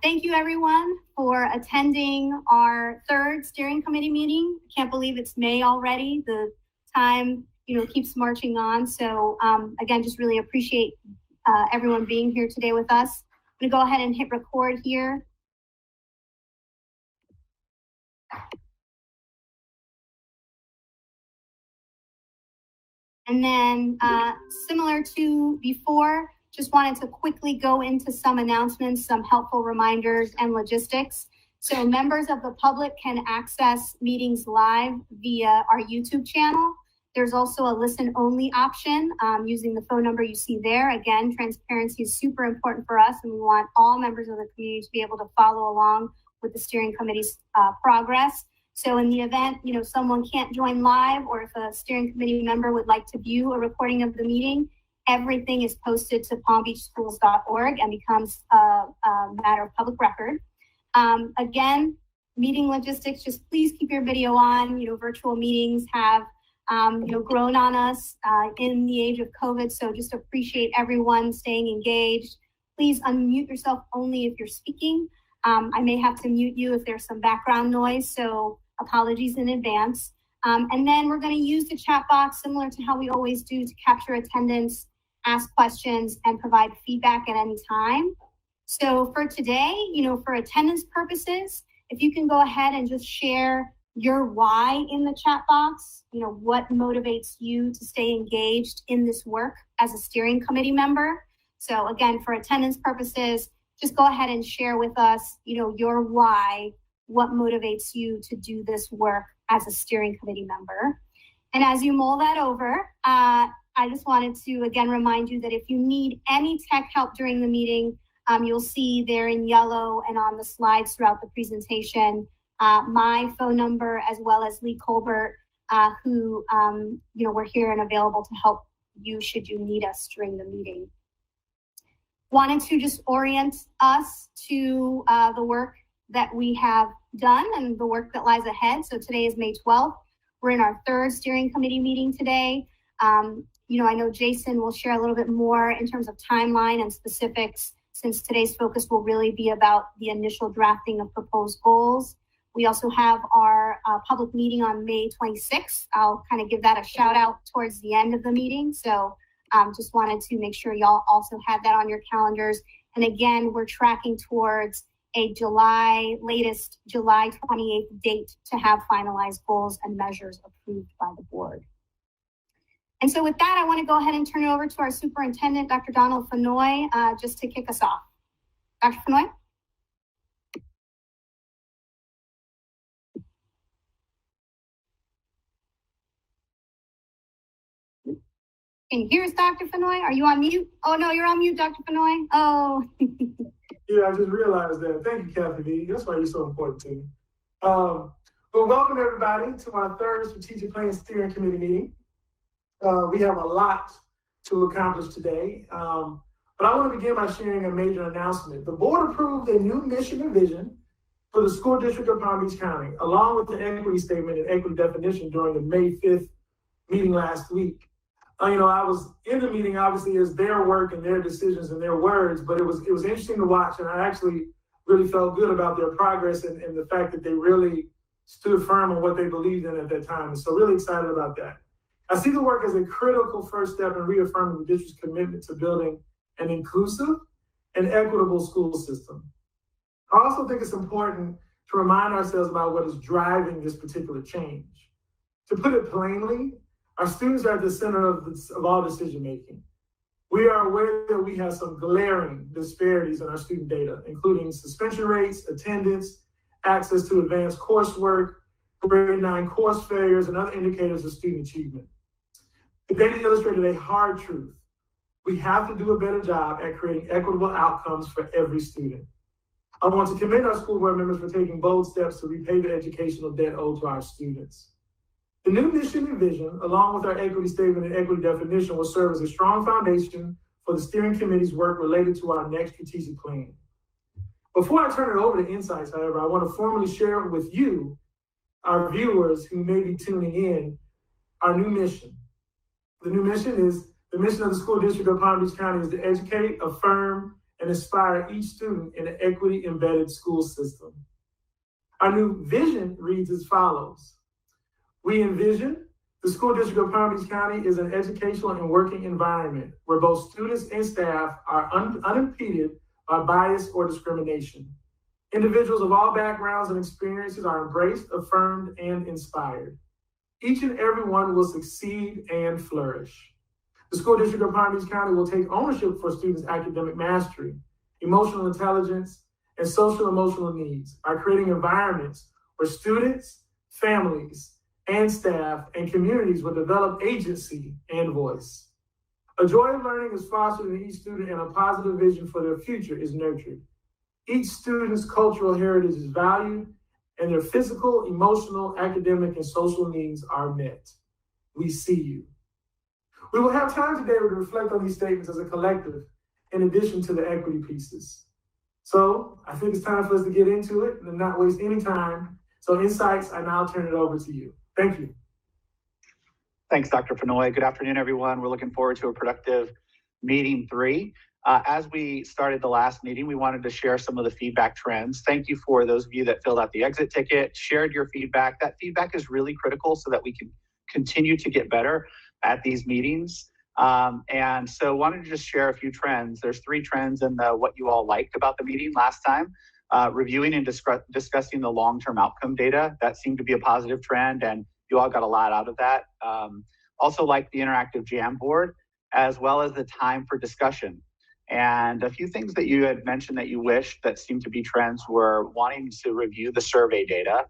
Thank you everyone for attending our third steering committee meeting. Can't believe it's May already. The time, keeps marching on. So again, just really appreciate everyone being here today with us. I'm gonna go ahead and hit record here. And then similar to before, just wanted to quickly go into some announcements, some helpful reminders and logistics. So members of the public can access meetings live via our YouTube channel. There's also a listen only option using the phone number you see there. Again, transparency is super important for us, and we want all members of the community to be able to follow along with the steering committee's progress. So in the event, someone can't join live, or if a steering committee member would like to view a recording of the meeting, everything is posted to palmbeachschools.org and becomes a matter of public record. Again, meeting logistics, just please keep your video on. Virtual meetings have grown on us in the age of COVID, so just appreciate everyone staying engaged. Please unmute yourself only if you're speaking. I may have to mute you if there's some background noise, so apologies in advance. And then we're going to use the chat box similar to how we always do to capture attendance, ask questions, and provide feedback at any time. So for today, for attendance purposes, if you can go ahead and just share your why in the chat box, what motivates you to stay engaged in this work as a steering committee member. So again, for attendance purposes, just go ahead and share with us, your why, what motivates you to do this work as a steering committee member. And as you mull that over, I just wanted to again remind you that if you need any tech help during the meeting, you'll see there in yellow and on the slides throughout the presentation, my phone number as well as Lee Colbert, who we're here and available to help you should you need us during the meeting. Wanted to just orient us to the work that we have done and the work that lies ahead. So today is May 12th. We're in our third steering committee meeting today. I know Jason will share a little bit more in terms of timeline and specifics, since today's focus will really be about the initial drafting of proposed goals. We also have our public meeting on May 26th. I'll kind of give that a shout out towards the end of the meeting. So just wanted to make sure y'all also had that on your calendars. And again, we're tracking towards a latest July 28th date to have finalized goals and measures approved by the board. And so with that, I want to go ahead and turn it over to our superintendent, Dr. Donald Fenoy, just to kick us off. Dr. Fenoy? Can you hear us, Dr. Fenoy? Are you on mute? Oh, no, you're on mute, Dr. Fenoy. Oh. Yeah, I just realized that. Thank you, Kathy B. That's why you're so important to me. Well, welcome everybody to our third strategic plan steering committee meeting. We have a lot to accomplish today, but I want to begin by sharing a major announcement. The board approved a new mission and vision for the school district of Palm Beach County, along with the equity statement and equity definition during the May 5th meeting last week. I was in the meeting, obviously, as their work and their decisions and their words, but it was interesting to watch, and I actually really felt good about their progress and the fact that they really stood firm on what they believed in at that time. And so really excited about that. I see the work as a critical first step in reaffirming the district's commitment to building an inclusive and equitable school system. I also think it's important to remind ourselves about what is driving this particular change. To put it plainly, our students are at the center of all decision-making. We are aware that we have some glaring disparities in our student data, including suspension rates, attendance, access to advanced coursework, grade 9 course failures, and other indicators of student achievement. The data illustrated a hard truth. We have to do a better job at creating equitable outcomes for every student. I want to commend our school board members for taking bold steps to repay the educational debt owed to our students. The new mission and vision, along with our equity statement and equity definition, will serve as a strong foundation for the steering committee's work related to our next strategic plan. Before I turn it over to Insights, however, I want to formally share with you, our viewers who may be tuning in, our new mission. The new mission is, the mission of the school district of Palm Beach County is to educate, affirm, and inspire each student in an equity-embedded school system. Our new vision reads as follows. We envision the school district of Palm Beach County is an educational and working environment where both students and staff are unimpeded by bias or discrimination. Individuals of all backgrounds and experiences are embraced, affirmed, and inspired. Each and every one will succeed and flourish. The school district of Palm Beach County will take ownership for students' academic mastery, emotional intelligence, and social emotional needs by creating environments where students, families, and staff and communities will develop agency and voice. A joy of learning is fostered in each student and a positive vision for their future is nurtured. Each student's cultural heritage is valued and their physical, emotional, academic, and social needs are met. We see you. We will have time today to reflect on these statements as a collective in addition to the equity pieces. So I think it's time for us to get into it and not waste any time. So Insights, I now turn it over to you. Thank you. Thanks, Dr. Fenoy. Good afternoon, everyone. We're looking forward to a productive meeting 3. As we started the last meeting, we wanted to share some of the feedback trends. Thank you for those of you that filled out the exit ticket, shared your feedback. That feedback is really critical so that we can continue to get better at these meetings. And so wanted to just share a few trends. There's 3 trends in what you all liked about the meeting last time. Reviewing and discussing the long-term outcome data. That seemed to be a positive trend, and you all got a lot out of that. Also liked the interactive Jamboard, as well as the time for discussion. And a few things that you had mentioned that you wished that seemed to be trends were wanting to review the survey data.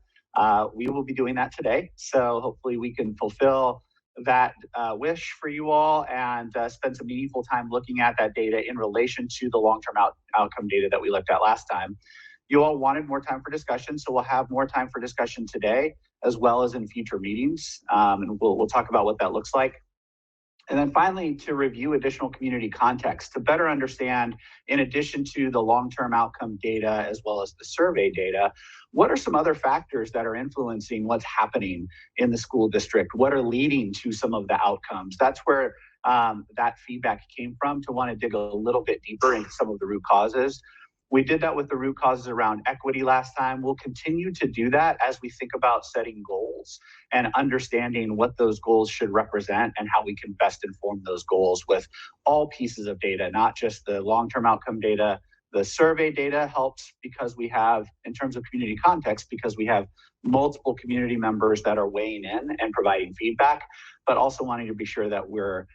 We will be doing that today, so hopefully we can fulfill that wish for you all and spend some meaningful time looking at that data in relation to the long-term outcome data that we looked at last time. You all wanted more time for discussion, so we'll have more time for discussion today, as well as in future meetings, and we'll talk about what that looks like. And then finally, to review additional community context to better understand, in addition to the long-term outcome data, as well as the survey data, what are some other factors that are influencing what's happening in the school district? What are leading to some of the outcomes? That's where that feedback came from, to want to dig a little bit deeper into some of the root causes. We did that with the root causes around equity last time. We'll continue to do that as we think about setting goals and understanding what those goals should represent and how we can best inform those goals with all pieces of data, not just the long-term outcome data. The survey data helps because we have, in terms of community context, because we have multiple community members that are weighing in and providing feedback, but also wanting to be sure that we're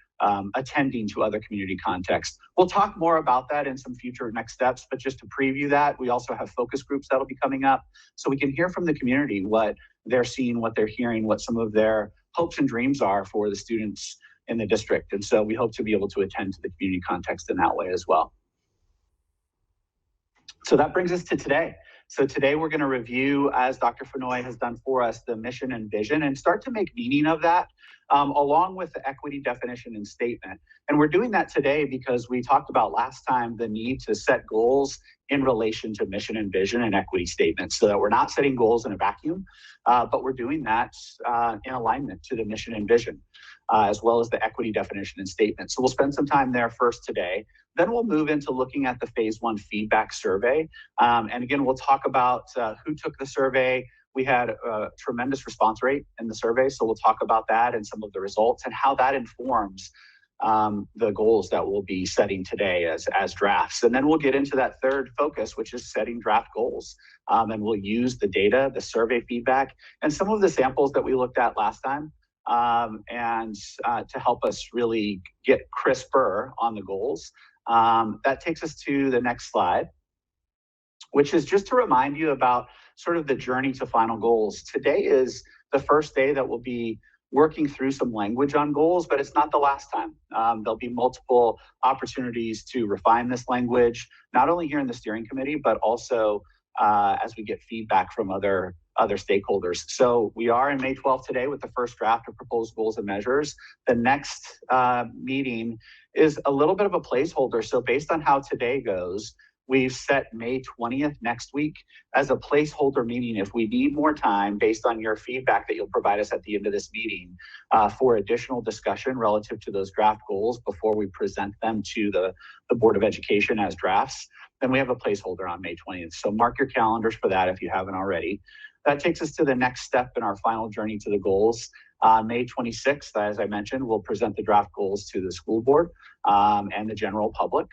attending to other community contexts. We'll talk more about that in some future next steps, but just to preview that, we also have focus groups that'll be coming up so we can hear from the community what they're seeing, what they're hearing, what some of their hopes and dreams are for the students in the district. And so we hope to be able to attend to the community context in that way as well. So that brings us to today. So today we're going to review, as Dr. Fenoy has done for us, the mission and vision and start to make meaning of that, along with the equity definition and statement. And we're doing that today because we talked about last time the need to set goals in relation to mission and vision and equity statements, so that we're not setting goals in a vacuum, but we're doing that in alignment to the mission and vision, as well as the equity definition and statement. So we'll spend some time there first today. Then we'll move into looking at the phase 1 feedback survey. And again, we'll talk about who took the survey. We had a tremendous response rate in the survey, so we'll talk about that and some of the results and how that informs the goals that we'll be setting today as drafts. And then we'll get into that third focus, which is setting draft goals. And we'll use the data, the survey feedback, and some of the samples that we looked at last time to help us really get crisper on the goals. That takes us to the next slide, which is just to remind you about sort of the journey to final goals. Today is the first day that we'll be working through some language on goals, but it's not the last time. There'll be multiple opportunities to refine this language, not only here in the steering committee, but also as we get feedback from other stakeholders. So we are in May 12th today with the first draft of proposed goals and measures. The next meeting is a little bit of a placeholder. So based on how today goes, we've set May 20th next week as a placeholder meeting if we need more time based on your feedback that you'll provide us at the end of this meeting for additional discussion relative to those draft goals before we present them to the Board of Education as drafts. Then we have a placeholder on May 20th. So mark your calendars for that if you haven't already. That takes us to the next step in our final journey to the goals. May 26th, as I mentioned, we'll present the draft goals to the school board and the general public.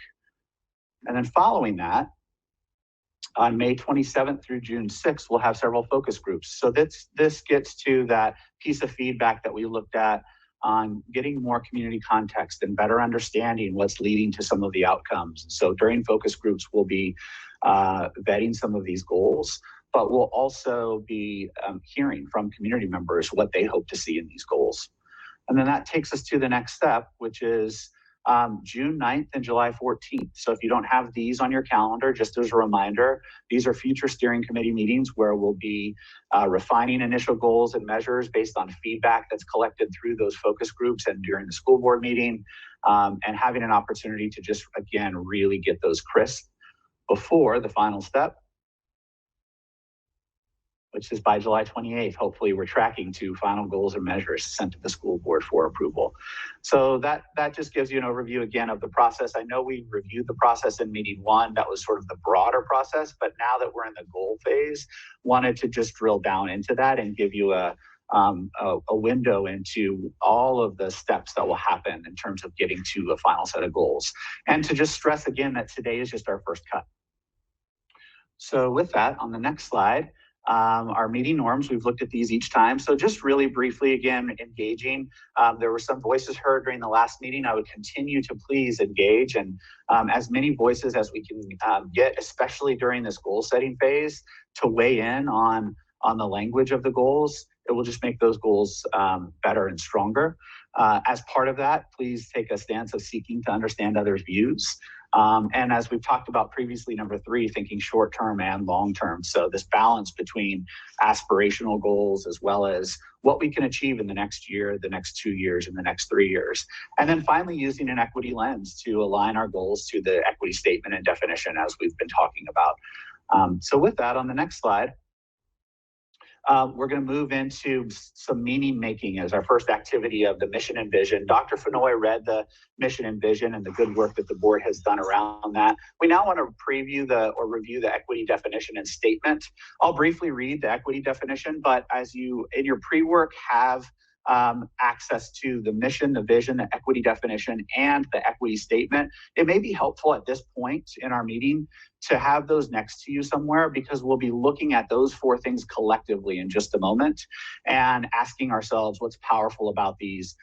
And then following that, on May 27th through June 6th, we'll have several focus groups. So this gets to that piece of feedback that we looked at on getting more community context and better understanding what's leading to some of the outcomes. So during focus groups, we'll be vetting some of these goals, but we'll also be hearing from community members what they hope to see in these goals. And then that takes us to the next step, which is June 9th and July 14th. So if you don't have these on your calendar, just as a reminder, these are future steering committee meetings where we'll be refining initial goals and measures based on feedback that's collected through those focus groups and during the school board meeting, and having an opportunity to just, again, really get those crisp before the final step, which is by July 28th. Hopefully we're tracking to final goals and measures sent to the school board for approval. So that just gives you an overview again of the process. I know we reviewed the process in meeting one. That was sort of the broader process, but now that we're in the goal phase, wanted to just drill down into that and give you a window into all of the steps that will happen in terms of getting to a final set of goals. And to just stress again that today is just our first cut. So with that, on the next slide, our meeting norms, we've looked at these each time. So just really briefly, again, engaging. There were some voices heard during the last meeting. I would continue to please engage and as many voices as we can get, especially during this goal setting phase, to weigh in on the language of the goals. It will just make those goals better and stronger. As part of that, please take a stance of seeking to understand others' views. And as we've talked about previously, number 3, thinking short-term and long-term. So this balance between aspirational goals as well as what we can achieve in the next year, the next 2 years, and the next 3 years. And then finally, using an equity lens to align our goals to the equity statement and definition as we've been talking about. So with that, on the next slide, we're going to move into some meaning making as our first activity of the mission and vision. Dr. Fenoy read the mission and vision and the good work that the board has done around that. We now want to review the equity definition and statement. I'll briefly read the equity definition, but as you in your pre-work have access to the mission, the vision, the equity definition, and the equity statement, it may be helpful at this point in our meeting to have those next to you somewhere, because we'll be looking at those 4 things collectively in just a moment and asking ourselves what's powerful about these,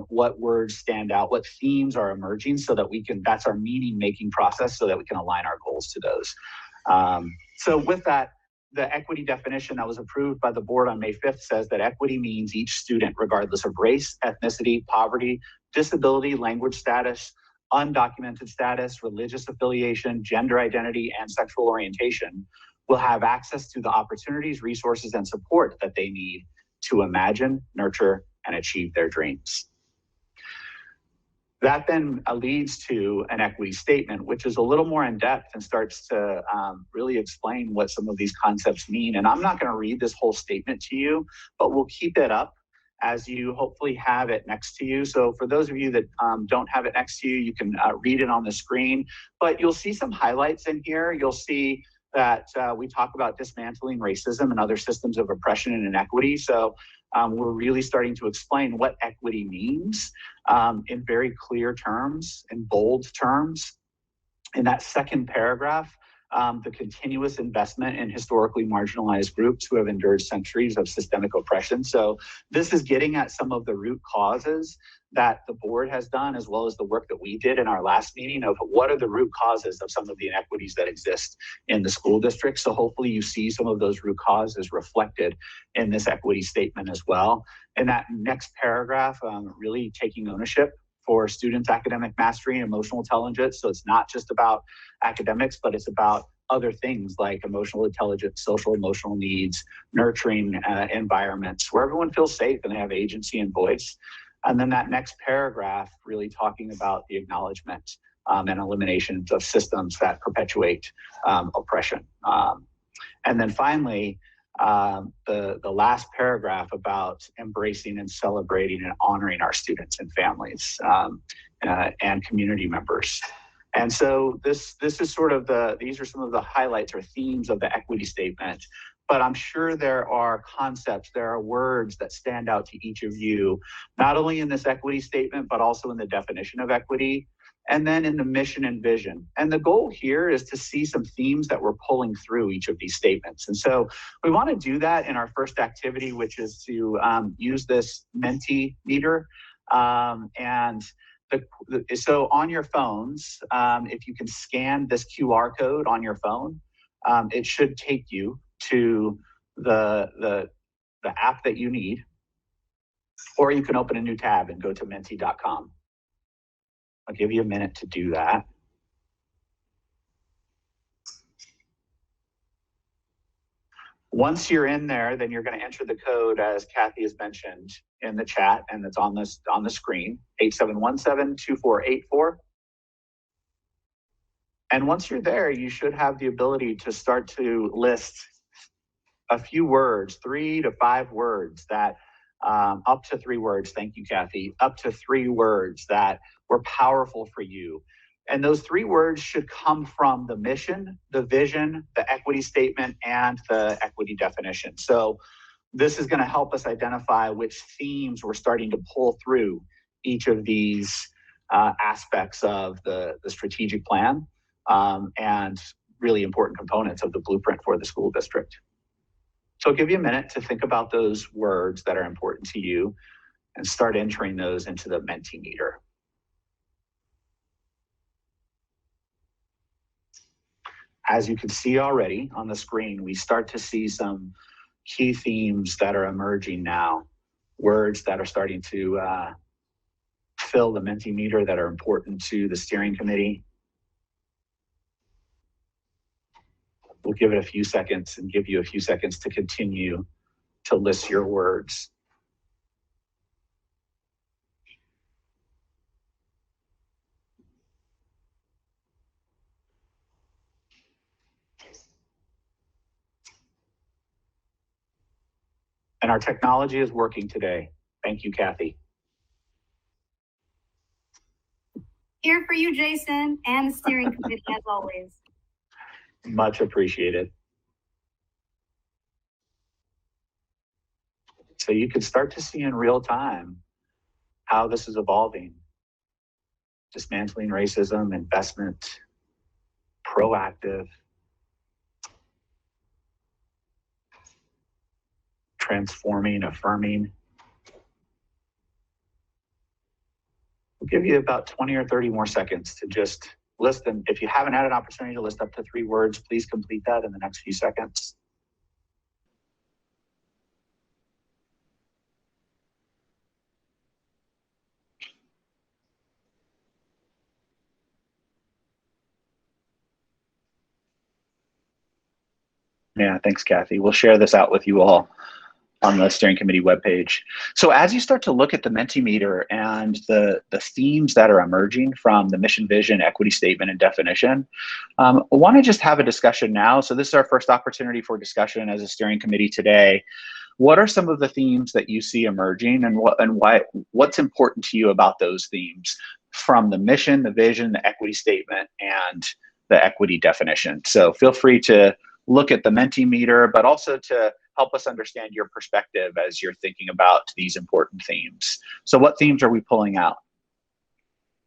what words stand out, what themes are emerging, so that we can, that's our meaning making process, so that we can align our goals to those. So with that, the equity definition that was approved by the board on May 5th says that equity means each student, regardless of race, ethnicity, poverty, disability, language status, undocumented status, religious affiliation, gender identity, and sexual orientation, will have access to the opportunities, resources, and support that they need to imagine, nurture, and achieve their dreams. That then leads to an equity statement, which is a little more in depth and starts to really explain what some of these concepts mean. And I'm not going to read this whole statement to you, but we'll keep it up as you hopefully have it next to you. So for those of you that don't have it next to you, you can read it on the screen, but you'll see some highlights in here. You'll see that we talk about dismantling racism and other systems of oppression and inequity. So we're really starting to explain what equity means in very clear terms, in bold terms. In that second paragraph, the continuous investment in historically marginalized groups who have endured centuries of systemic oppression. So this is getting at some of the root causes that the board has done, as well as the work that we did in our last meeting of what are the root causes of some of the inequities that exist in the school district. So hopefully you see some of those root causes reflected in this equity statement as well. In that next paragraph, really taking ownership for students' academic mastery and emotional intelligence. So it's not just about academics, but it's about other things like emotional intelligence, social emotional needs, nurturing environments where everyone feels safe and they have agency and voice. And then that next paragraph really talking about the acknowledgement and elimination of systems that perpetuate oppression. And then finally, the last paragraph about embracing and celebrating and honoring our students and families and community members. And so this is sort of these are some of the highlights or themes of the equity statement, but I'm sure there are concepts, there are words that stand out to each of you, not only in this equity statement, but also in the definition of equity, and then in the mission and vision. And the goal here is to see some themes that we're pulling through each of these statements. And so we want to do that in our first activity, which is to use this Mentee Meter. So on your phones, if you can scan this QR code on your phone, it should take you to the app that you need, or you can open a new tab and go to mentee.com. I'll give you a minute to do that. Once you're in there, then you're going to enter the code, as Kathy has mentioned, in the chat, and it's on the screen, 8717-2484. And once you're there, you should have the ability to start to list a few words, 3 to 5 words that up to 3 words. Thank you, Kathy. Up to 3 words that were powerful for you. And those 3 words should come from the mission, the vision, the equity statement, and the equity definition. So this is going to help us identify which themes we're starting to pull through each of these aspects of the strategic plan and really important components of the blueprint for the school district. So I'll give you a minute to think about those words that are important to you and start entering those into the Mentee Meter. As you can see already on the screen, we start to see some key themes that are emerging now, words that are starting to fill the Mentee Meter that are important to the steering committee. We'll give it a few seconds and give you a few seconds to continue to list your words. And our technology is working today. Thank you, Kathy. Here for you, Jason, and the steering committee as always. Much appreciated. So you can start to see in real time how this is evolving. Dismantling racism, investment, proactive, transforming, affirming. We'll give you about 20 or 30 more seconds to just list them. If you haven't had an opportunity to list up to 3 words, please complete that in the next few seconds. Yeah, thanks, Kathy. We'll share this out with you all on the steering committee webpage. So as you start to look at the Mentee Meter and the themes that are emerging from the mission, vision, equity statement, and definition, I want to just have a discussion now. So this is our first opportunity for discussion as a steering committee today. What are some of the themes that you see emerging, and what's important to you about those themes from the mission, the vision, the equity statement, and the equity definition? So feel free to look at the Mentee Meter, but also to help us understand your perspective as you're thinking about these important themes. So what themes are we pulling out?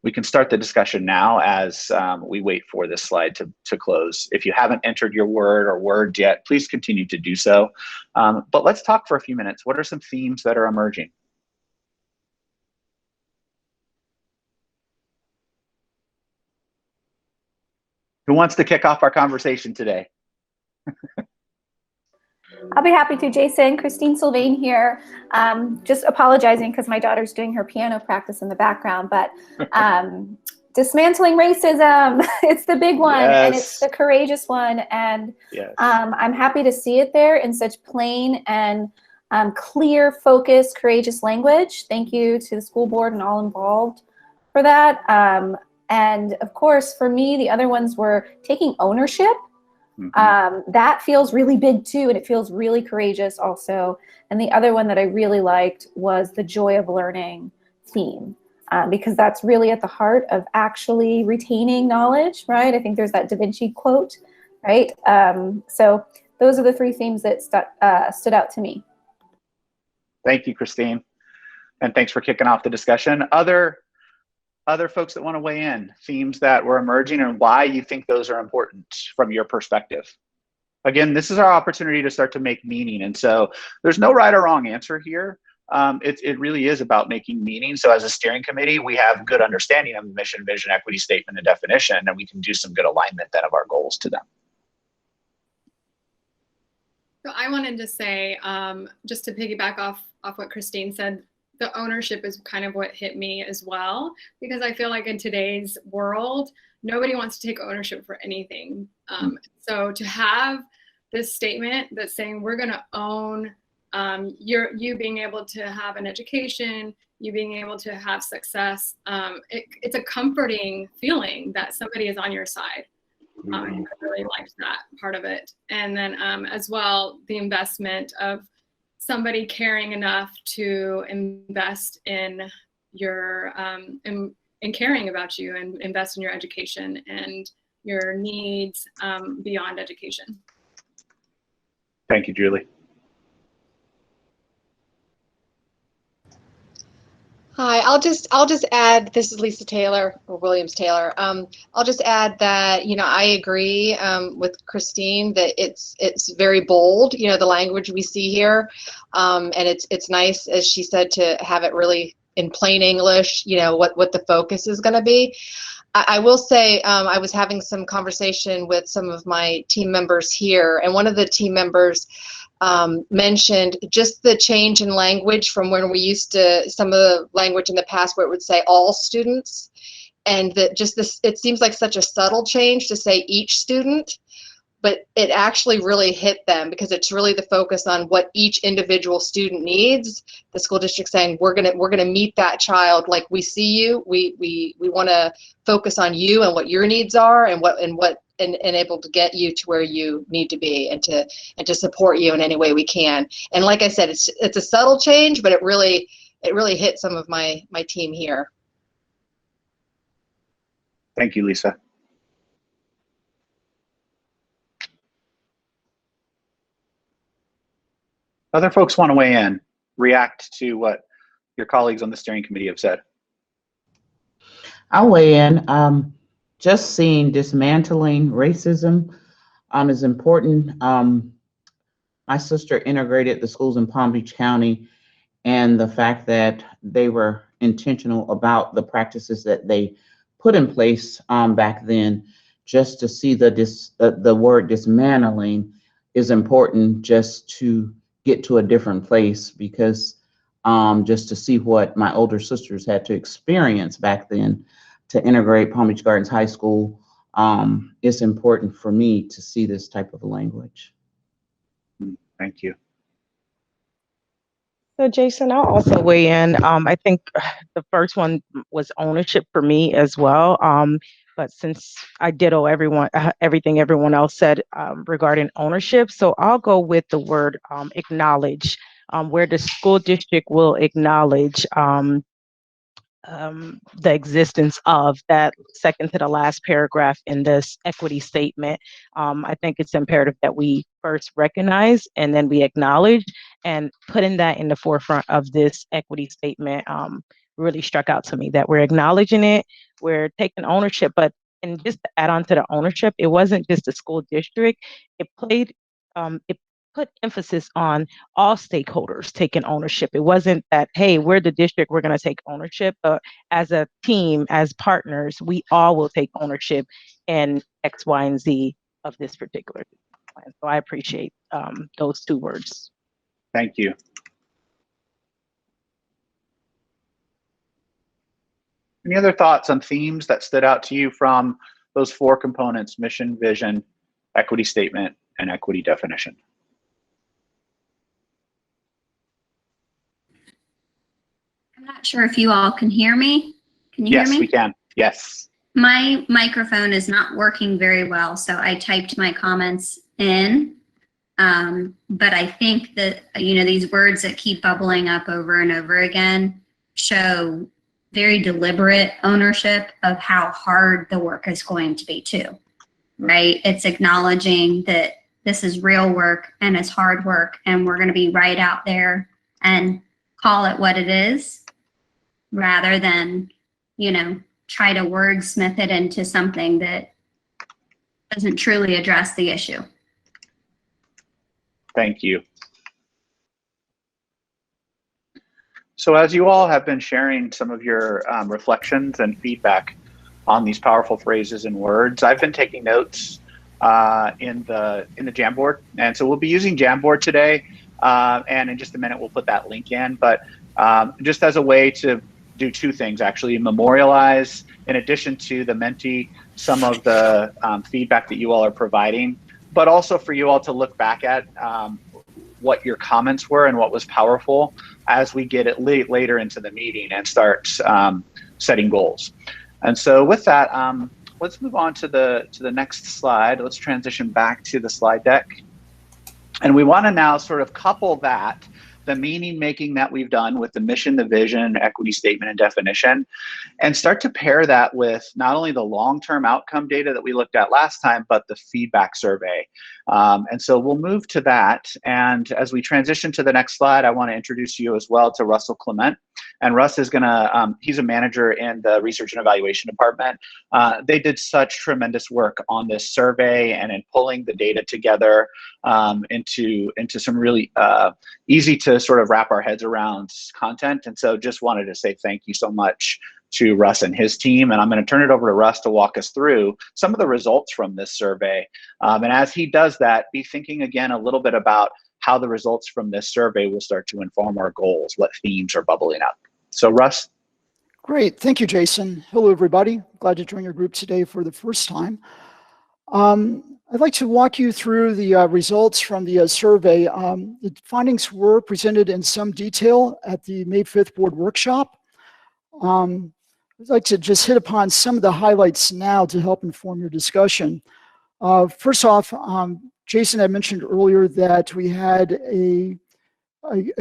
We can start the discussion now as we wait for this slide to close. If you haven't entered your word or words yet, please continue to do so. But let's talk for a few minutes. What are some themes that are emerging? Who wants to kick off our conversation today? I'll be happy to, Jason. Christine Sylvain here. Just apologizing because my daughter's doing her piano practice in the background, but dismantling racism, it's the big one, yes. And it's the courageous one. And yes. I'm happy to see it there in such plain and clear, focused, courageous language. Thank you to the school board and all involved for that. And of course, for me, the other ones were taking ownership. That feels really big too, and it feels really courageous also. And the other one that I really liked was the joy of learning theme, because that's really at the heart of actually retaining knowledge, right? I think there's that Da Vinci quote, right? So those are the three themes that stood out to me. Thank you, Christine. And thanks for kicking off the discussion. Other folks that want to weigh in, themes that were emerging and why you think those are important from your perspective. Again, this is our opportunity to start to make meaning. And so there's no right or wrong answer here. It really is about making meaning. So as a steering committee, we have good understanding of the mission, vision, equity statement, and definition, and we can do some good alignment then of our goals to them. So I wanted to say, just to piggyback off what Christine said, the ownership is kind of what hit me as well, because I feel like in today's world, nobody wants to take ownership for anything. So to have this statement that's saying we're going to own you being able to have an education, you being able to have success, it's a comforting feeling that somebody is on your side. I really liked that part of it. And then as well, the investment of somebody caring enough to invest in your in caring about you and invest in your education and your needs beyond education. Thank you, Julie. Hi, I'll just add, this is Lisa Taylor, or Williams Taylor. I'll just add that, you know, I agree with Christine that it's very bold, you know, the language we see here. And it's nice, as she said, to have it really in plain English, you know, what the focus is going to be. I will say I was having some conversation with some of my team members here, and one of the team members mentioned just the change in language from when we used to, some of the language in the past where it would say all students, and that just this, it seems like such a subtle change to say each student, but it actually really hit them because it's really the focus on what each individual student needs. The school district saying we're gonna meet that child like we see you. We want to focus on you and what your needs are and able to get you to where you need to be and to support you in any way we can. And like I said, it's a subtle change, but it really hit some of my team here. Thank you, Lisa. Other folks want to weigh in, react to what your colleagues on the steering committee have said. I'll weigh in. Just seeing dismantling racism is important. My sister integrated the schools in Palm Beach County, and the fact that they were intentional about the practices that they put in place back then, just to see the word dismantling is important, just to get to a different place, because just to see what my older sisters had to experience back then to integrate Palm Beach Gardens High School, it's important for me to see this type of language. Thank you. So Jason, I'll also weigh in. I think the first one was ownership for me as well. But since I ditto everything everyone else said regarding ownership, so I'll go with the word acknowledge, where the school district will acknowledge the existence of that second to the last paragraph in this equity statement. I think it's imperative that we first recognize and then we acknowledge, and putting that in the forefront of this equity statement really struck out to me, that we're acknowledging it, we're taking ownership. But, and just to add on to the ownership, it wasn't just the school district, it put emphasis on all stakeholders taking ownership. It wasn't that, hey, we're the district, we're going to take ownership, but as a team, as partners, we all will take ownership in X, Y, and Z of this particular plan. So I appreciate those two words. Thank you. Any other thoughts on themes that stood out to you from those four components: mission, vision, equity statement, and equity definition? I'm not sure if you all can hear me. Can you hear me? Yes, we can. Yes. My microphone is not working very well, so I typed my comments in. But I think that, these words that keep bubbling up over and over again show very deliberate ownership of how hard the work is going to be too, right? It's acknowledging that this is real work and it's hard work, and we're going to be right out there and call it what it is, rather than, try to wordsmith it into something that doesn't truly address the issue. Thank you. So as you all have been sharing some of your reflections and feedback on these powerful phrases and words, I've been taking notes in the Jamboard, and so we'll be using Jamboard today. And in just a minute, we'll put that link in. But just as a way to do two things, actually, memorialize, in addition to the Mentee, some of the feedback that you all are providing, but also for you all to look back at what your comments were and what was powerful as we get it later into the meeting and start setting goals. And so with that, let's move on to the next slide. Let's transition back to the slide deck. And we want to now sort of couple that, the meaning making that we've done with the mission, the vision, equity statement, and definition, and start to pair that with not only the long-term outcome data that we looked at last time, but the feedback survey. And so we'll move to that. And as we transition to the next slide, I want to introduce you as well to Russell Clement. And Russ is gonna, he's a manager in the research and evaluation department. They did such tremendous work on this survey and in pulling the data together into some really easy to sort of wrap our heads around content. And so just wanted to say thank you so much to Russ and his team. And I'm going to turn it over to Russ to walk us through some of the results from this survey. And as he does that, be thinking again a little bit about how the results from this survey will start to inform our goals, what themes are bubbling up. So Russ. Great, thank you, Jason. Hello, everybody. Glad to join your group today for the first time. I'd like to walk you through the results from the survey. The findings were presented in some detail at the May 5th board workshop. I'd like to just hit upon some of the highlights now to help inform your discussion. First off, Jason had mentioned earlier that we had a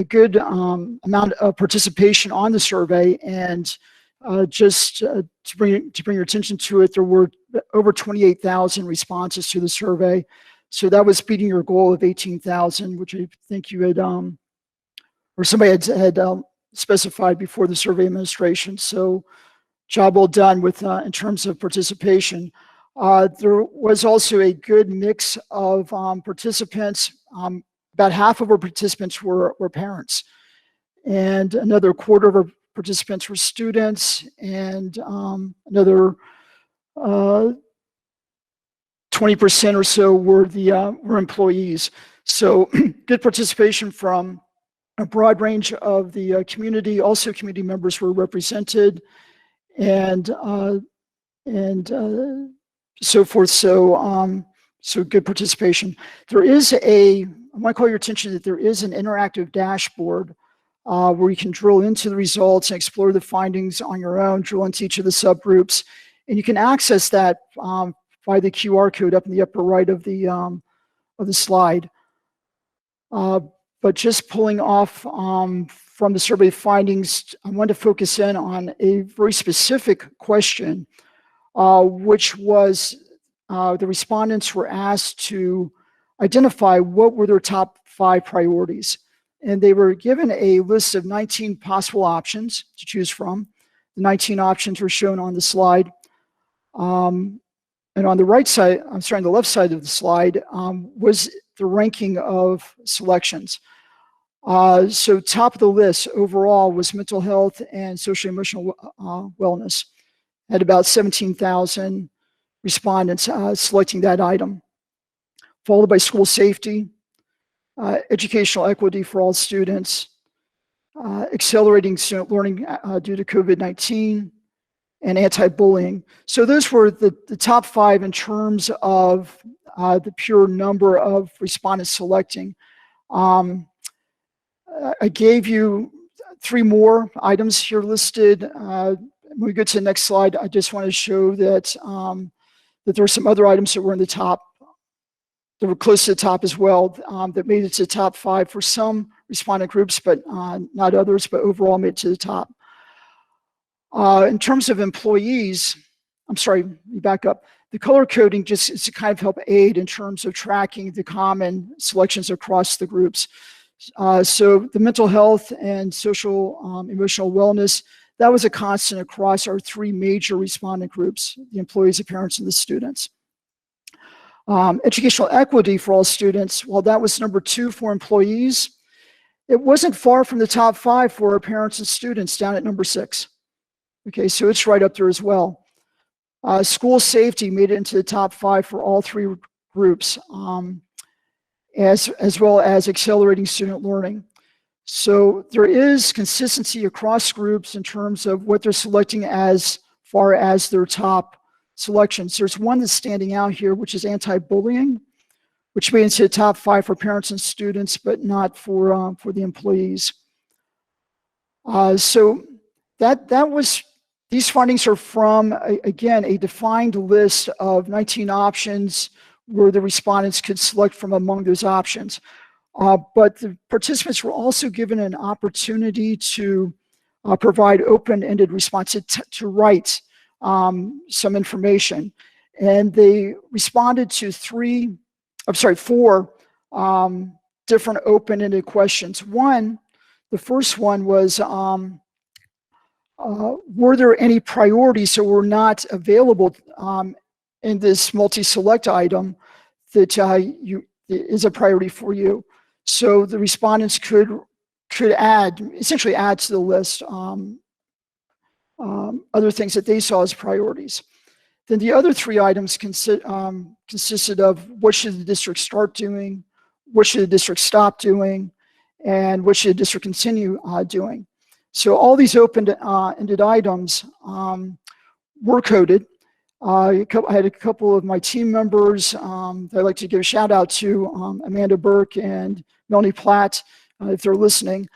good amount of participation on the survey, and just to bring your attention to it, there were over 28,000 responses to the survey. So that was beating your goal of 18,000, which I think you had, or somebody had specified before the survey administration. So job well done with in terms of participation. There was also a good mix of participants. About half of our participants were parents, and another quarter of our participants were students, and another 20% or so were employees. So good participation from a broad range of the community. Also, community members were represented, and so forth. So good participation. There is I want to call your attention that there is an interactive dashboard where you can drill into the results and explore the findings on your own, drill into each of the subgroups, and you can access that by the QR code up in the upper right of the slide. But just pulling off from the survey findings, I want to focus in on a very specific question, which was the respondents were asked to identify what were their top 5 priorities. And they were given a list of 19 possible options to choose from. The 19 options were shown on the slide. And on the right side, on the left side of the slide, was the ranking of selections. So top of the list overall was mental health and social emotional wellness. Had about 17,000 respondents selecting that item, followed by school safety, educational equity for all students, accelerating student learning due to COVID-19, and anti-bullying. So those were the top 5 in terms of the pure number of respondents selecting. I gave you 3 more items here listed when we go to the next slide, I just want to show that that there were some other items that were in the top, that were close to the top as well, that made it to the top 5 for some respondent groups, but not others, but overall made it to the top. In terms of employees, I'm sorry, back up. The color coding just is to kind of help aid in terms of tracking the common selections across the groups. So the mental health and social emotional wellness, that was a constant across our 3 major respondent groups, the employees, the parents, and the students. Educational equity for all students, while that was number 2 for employees, it wasn't far from the top 5 for our parents and students, down at number 6. Okay, so it's right up there as well. School safety made it into the top 5 for all 3 groups, as well as accelerating student learning. So there is consistency across groups in terms of what they're selecting as far as their top selections. There's one that's standing out here, which is anti-bullying, which made it into the top 5 for parents and students, but not for the employees. So that was. These findings are from, again, a defined list of 19 options where the respondents could select from among those options. But the participants were also given an opportunity to provide open-ended responses, to write some information. And they responded to 4 different open-ended questions. The first one was, were there any priorities that were not available in this multi-select item that is a priority for you? So the respondents could essentially add to the list other things that they saw as priorities. Then the other 3 items consisted of what should the district start doing, what should the district stop doing, and what should the district continue doing. So all these open-ended items were coded. I had a couple of my team members that I'd like to give a shout out to, Amanda Burke and Melanie Platt, if they're listening.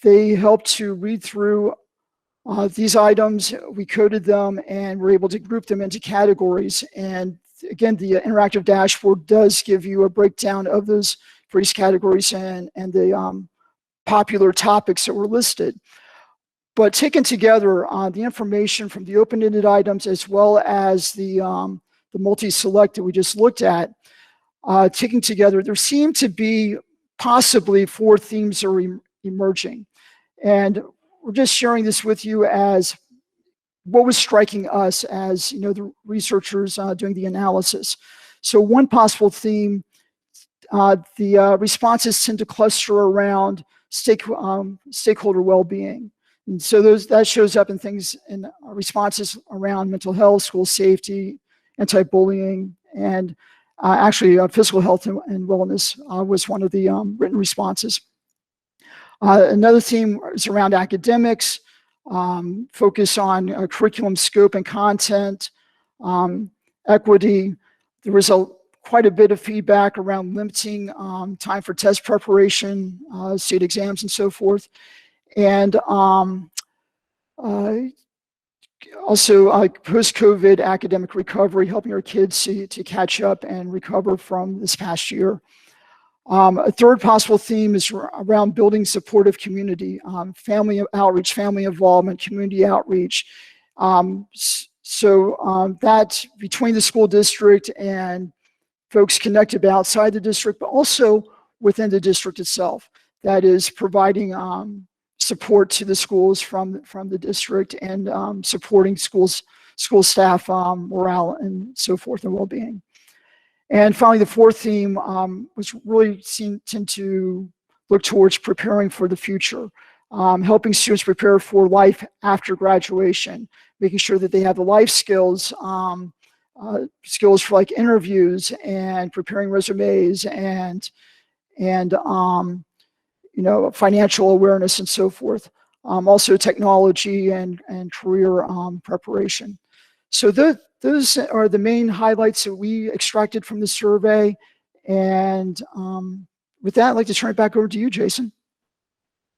They helped to read through these items. We coded them and were able to group them into categories. And again, the interactive dashboard does give you a breakdown of those various categories and the popular topics that were listed. But taken together, the information from the open-ended items as well as the multi-select that we just looked at, taken together, there seemed to be possibly 4 themes that are emerging. And we're just sharing this with you as what was striking us as the researchers doing the analysis. So one possible theme, the responses tend to cluster around stakeholder well-being. And so that shows up in things in responses around mental health, school safety, anti-bullying, and actually physical health and wellness was one of the written responses. Another theme is around academics, focus on curriculum scope and content, equity. There was quite a bit of feedback around limiting time for test preparation, state exams, and so forth. And also post-COVID academic recovery, helping our kids to catch up and recover from this past year. A third possible theme is around building supportive community, family outreach, family involvement, community outreach. So that between the school district and folks connected outside the district, but also within the district itself. That is providing support to the schools from the district and supporting school staff morale and so forth and well-being. And finally, the 4th theme was really tend to look towards preparing for the future, helping students prepare for life after graduation, making sure that they have the life skills, skills for like interviews and preparing resumes and financial awareness and so forth. Also technology and career preparation. So those are the main highlights that we extracted from the survey. And with that, I'd like to turn it back over to you, Jason.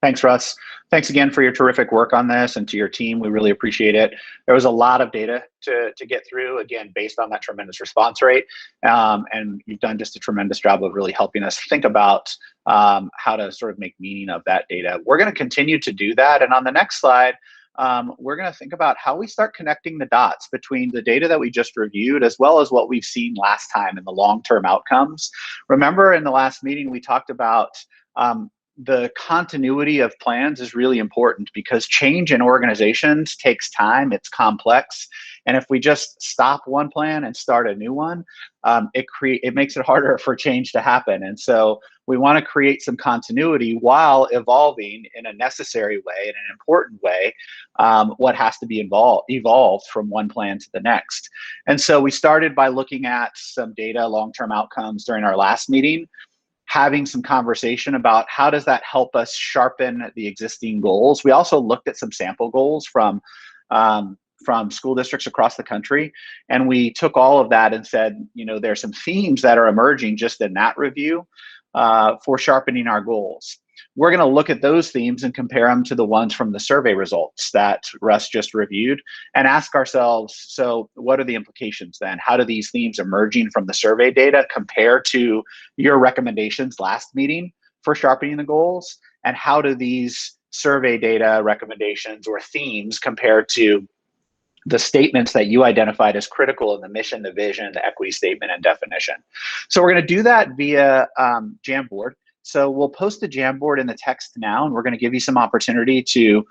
Thanks, Russ. Thanks again for your terrific work on this, and to your team. We really appreciate it. There was a lot of data to get through, again, based on that tremendous response rate. And you've done just a tremendous job of really helping us think about how to sort of make meaning of that data. We're going to continue to do that. And on the next slide, we're going to think about how we start connecting the dots between the data that we just reviewed as well as what we've seen last time in the long-term outcomes. Remember, in the last meeting, we talked about the continuity of plans is really important because change in organizations takes time, it's complex. And if we just stop one plan and start a new one, it makes it harder for change to happen. And so we want to create some continuity while evolving in a necessary way, in an important way, what has to be evolved from one plan to the next. And so we started by looking at some data, long-term outcomes during our last meeting, having some conversation about how does that help us sharpen the existing goals. We also looked at some sample goals from school districts across the country, and we took all of that and said, you know, there's some themes that are emerging just in that review for sharpening our goals. We're going to look at those themes and compare them to the ones from the survey results that Russ just reviewed and ask ourselves, so what are the implications then? How do these themes emerging from the survey data compare to your recommendations last meeting for sharpening the goals? And how do these survey data recommendations or themes compare to the statements that you identified as critical in the mission, the vision, the equity statement, and definition? So we're going to do that via Jamboard. So we'll post a Jamboard in the text now, and we're going to give you some opportunity to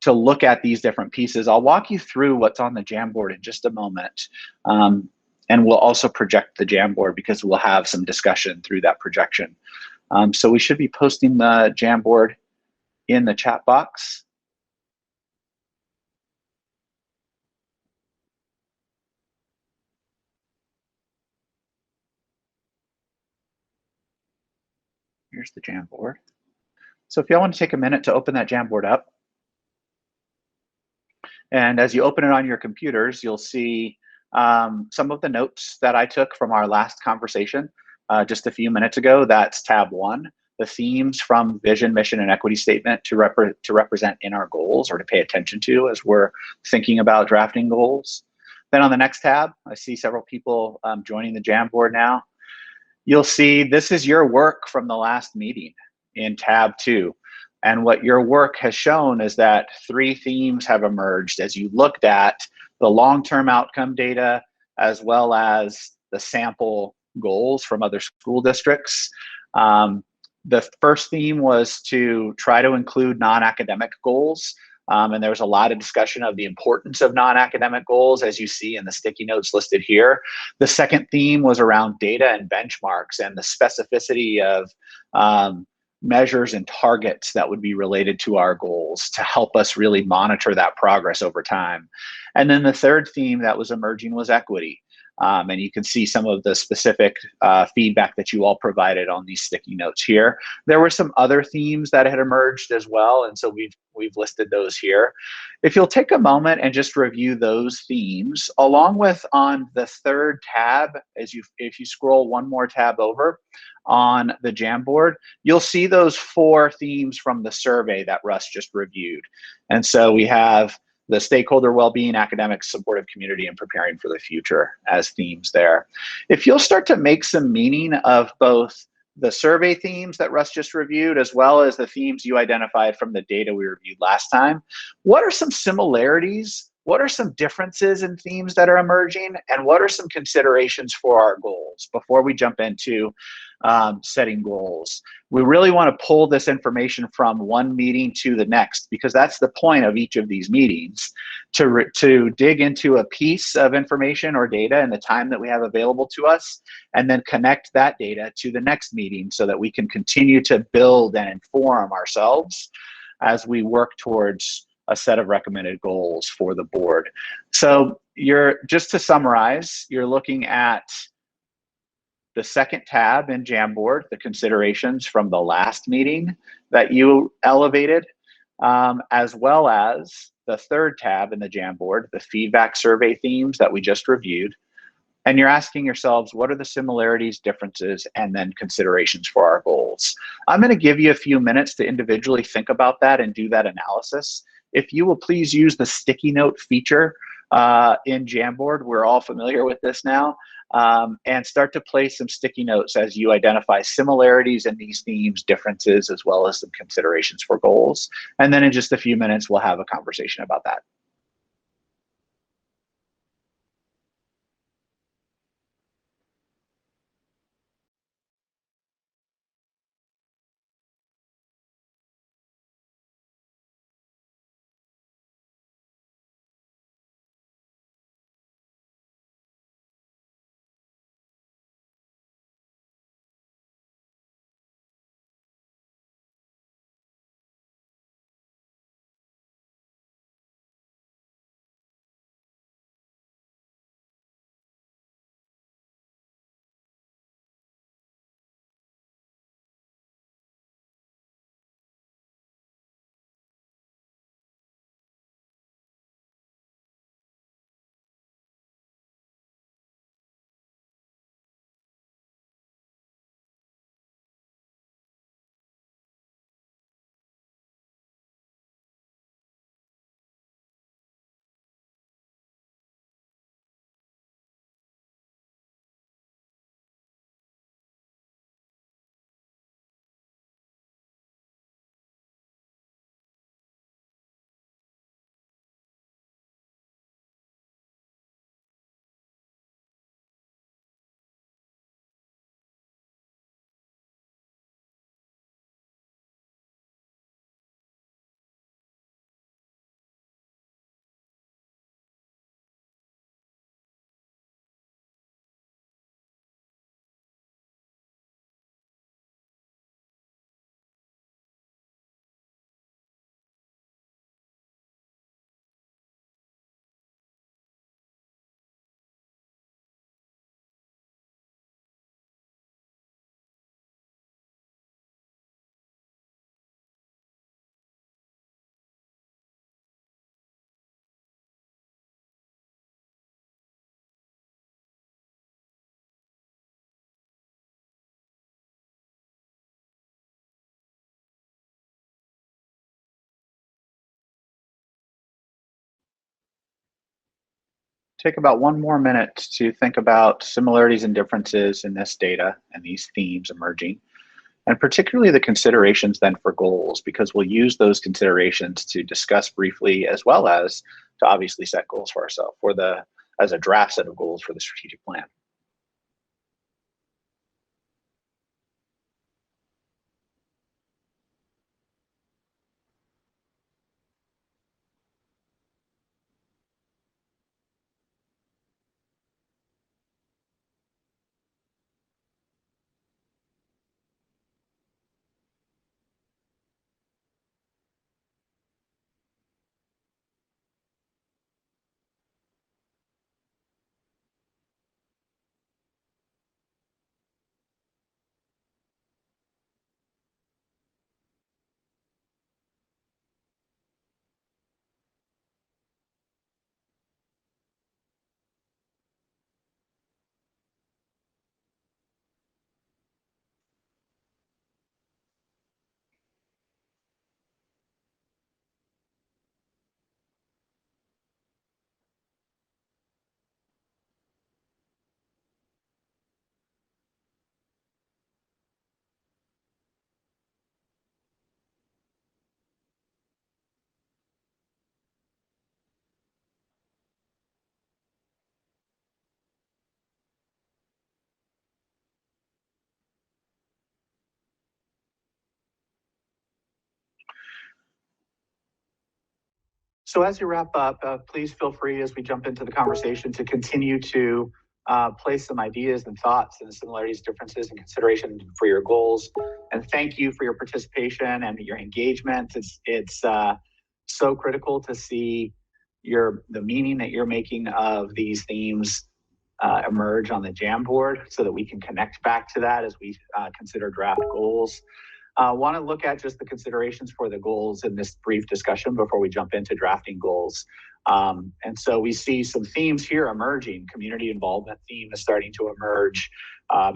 look at these different pieces. I'll walk you through what's on the Jamboard in just a moment. And we'll also project the Jamboard because we'll have some discussion through that projection. So we should be posting the Jamboard in the chat box. Here's the Jamboard. So if y'all want to take a minute to open that Jamboard up. And as you open it on your computers, you'll see some of the notes that I took from our last conversation just a few minutes ago. That's tab 1, the themes from vision, mission, and equity statement to represent in our goals or to pay attention to as we're thinking about drafting goals. Then on the next tab, I see several people joining the Jamboard now. You'll see this is your work from the last meeting in tab 2. And what your work has shown is that 3 themes have emerged as you looked at the long-term outcome data as well as the sample goals from other school districts. The first theme was to try to include non-academic goals. And there was a lot of discussion of the importance of non-academic goals, as you see in the sticky notes listed here. The second theme was around data and benchmarks and the specificity of measures and targets that would be related to our goals to help us really monitor that progress over time. And then the third theme that was emerging was equity. And you can see some of the specific feedback that you all provided on these sticky notes here. There were some other themes that had emerged as well, and so we've listed those here. If you'll take a moment and just review those themes, along with on the third tab, if you scroll one more tab over on the Jamboard, you'll see those 4 themes from the survey that Russ just reviewed. And so we have the stakeholder well-being, academic, supportive community, and preparing for the future as themes there. If you'll start to make some meaning of both the survey themes that Russ just reviewed, as well as the themes you identified from the data we reviewed last time, what are some similarities? What are some differences in themes that are emerging? And what are some considerations for our goals before we jump into setting goals? We really want to pull this information from one meeting to the next, because that's the point of each of these meetings, to dig into a piece of information or data in the time that we have available to us, and then connect that data to the next meeting so that we can continue to build and inform ourselves as we work towards a set of recommended goals for the board. So just to summarize, you're looking at the second tab in Jamboard, the considerations from the last meeting that you elevated, as well as the third tab in the Jamboard, the feedback survey themes that we just reviewed. And you're asking yourselves, what are the similarities, differences, and then considerations for our goals? I'm going to give you a few minutes to individually think about that and do that analysis. If you will please use the sticky note feature in Jamboard, we're all familiar with this now, and start to place some sticky notes as you identify similarities in these themes, differences, as well as some considerations for goals. And then in just a few minutes, we'll have a conversation about that. Take about 1 more minute to think about similarities and differences in this data and these themes emerging, and particularly the considerations then for goals, because we'll use those considerations to discuss briefly, as well as to obviously set goals for ourselves as a draft set of goals for the strategic plan. So as you wrap up, please feel free as we jump into the conversation to continue to place some ideas and thoughts and similarities, differences, and consideration for your goals. And thank you for your participation and your engagement. It's so critical to see the meaning that you're making of these themes emerge on the Jamboard, so that we can connect back to that as we consider draft goals. Want to look at just the considerations for the goals in this brief discussion before we jump into drafting goals. And so we see some themes here emerging. Community involvement theme is starting to emerge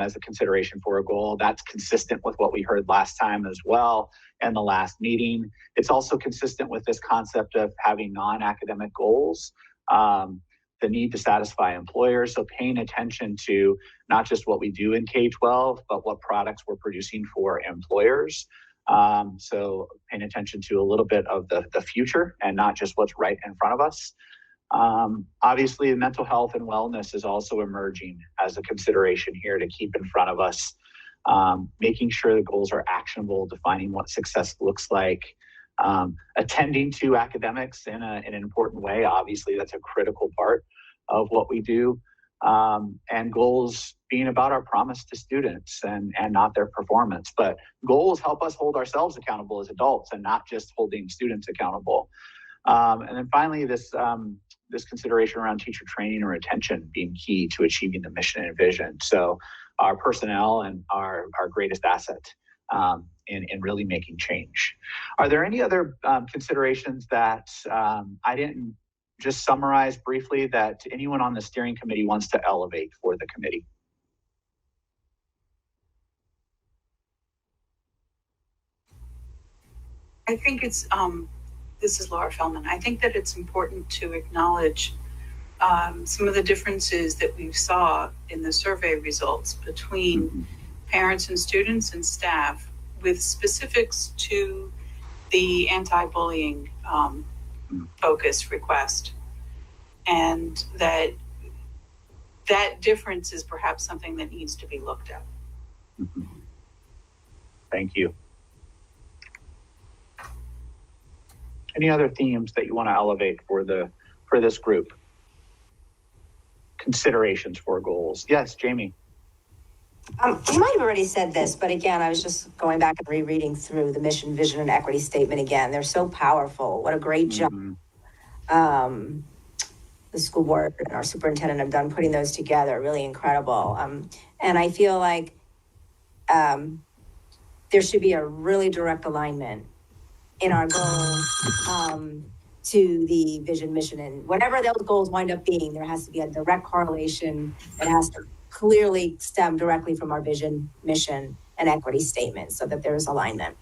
as a consideration for a goal. That's consistent with what we heard last time as well in the last meeting. It's also consistent with this concept of having non-academic goals, the need to satisfy employers. So paying attention to not just what we do in K-12, but what products we're producing for employers. So paying attention to a little bit of the future and not just what's right in front of us. Obviously, mental health and wellness is also emerging as a consideration here to keep in front of us, making sure the goals are actionable, defining what success looks like, attending to academics in an important way. Obviously, that's a critical part of what we do. And goals being about our promise to students and not their performance. But goals help us hold ourselves accountable as adults and not just holding students accountable. And then finally, this consideration around teacher training or retention being key to achieving the mission and vision. So our personnel and our greatest asset in really making change. Are there any other considerations that I didn't just summarize briefly that anyone on the steering committee wants to elevate for the committee? I think it's, this is Laura Feldman. I think that it's important to acknowledge some of the differences that we saw in the survey results between parents and students and staff with specifics to the anti-bullying focus request. And that difference is perhaps something that needs to be looked at. Thank you. Any other themes that you want to elevate for this group? Considerations for goals. Yes, Jamie. You might have already said this, but again, I was just going back and rereading through the mission, vision, and equity statement again. They're so powerful. What a great job the school board and our superintendent have done putting those together. Really incredible. And I feel like there should be a really direct alignment in our goals to the vision, mission, and whatever those goals wind up being, there has to be a direct correlation that has to clearly stem directly from our vision, mission, and equity statement so that there's alignment.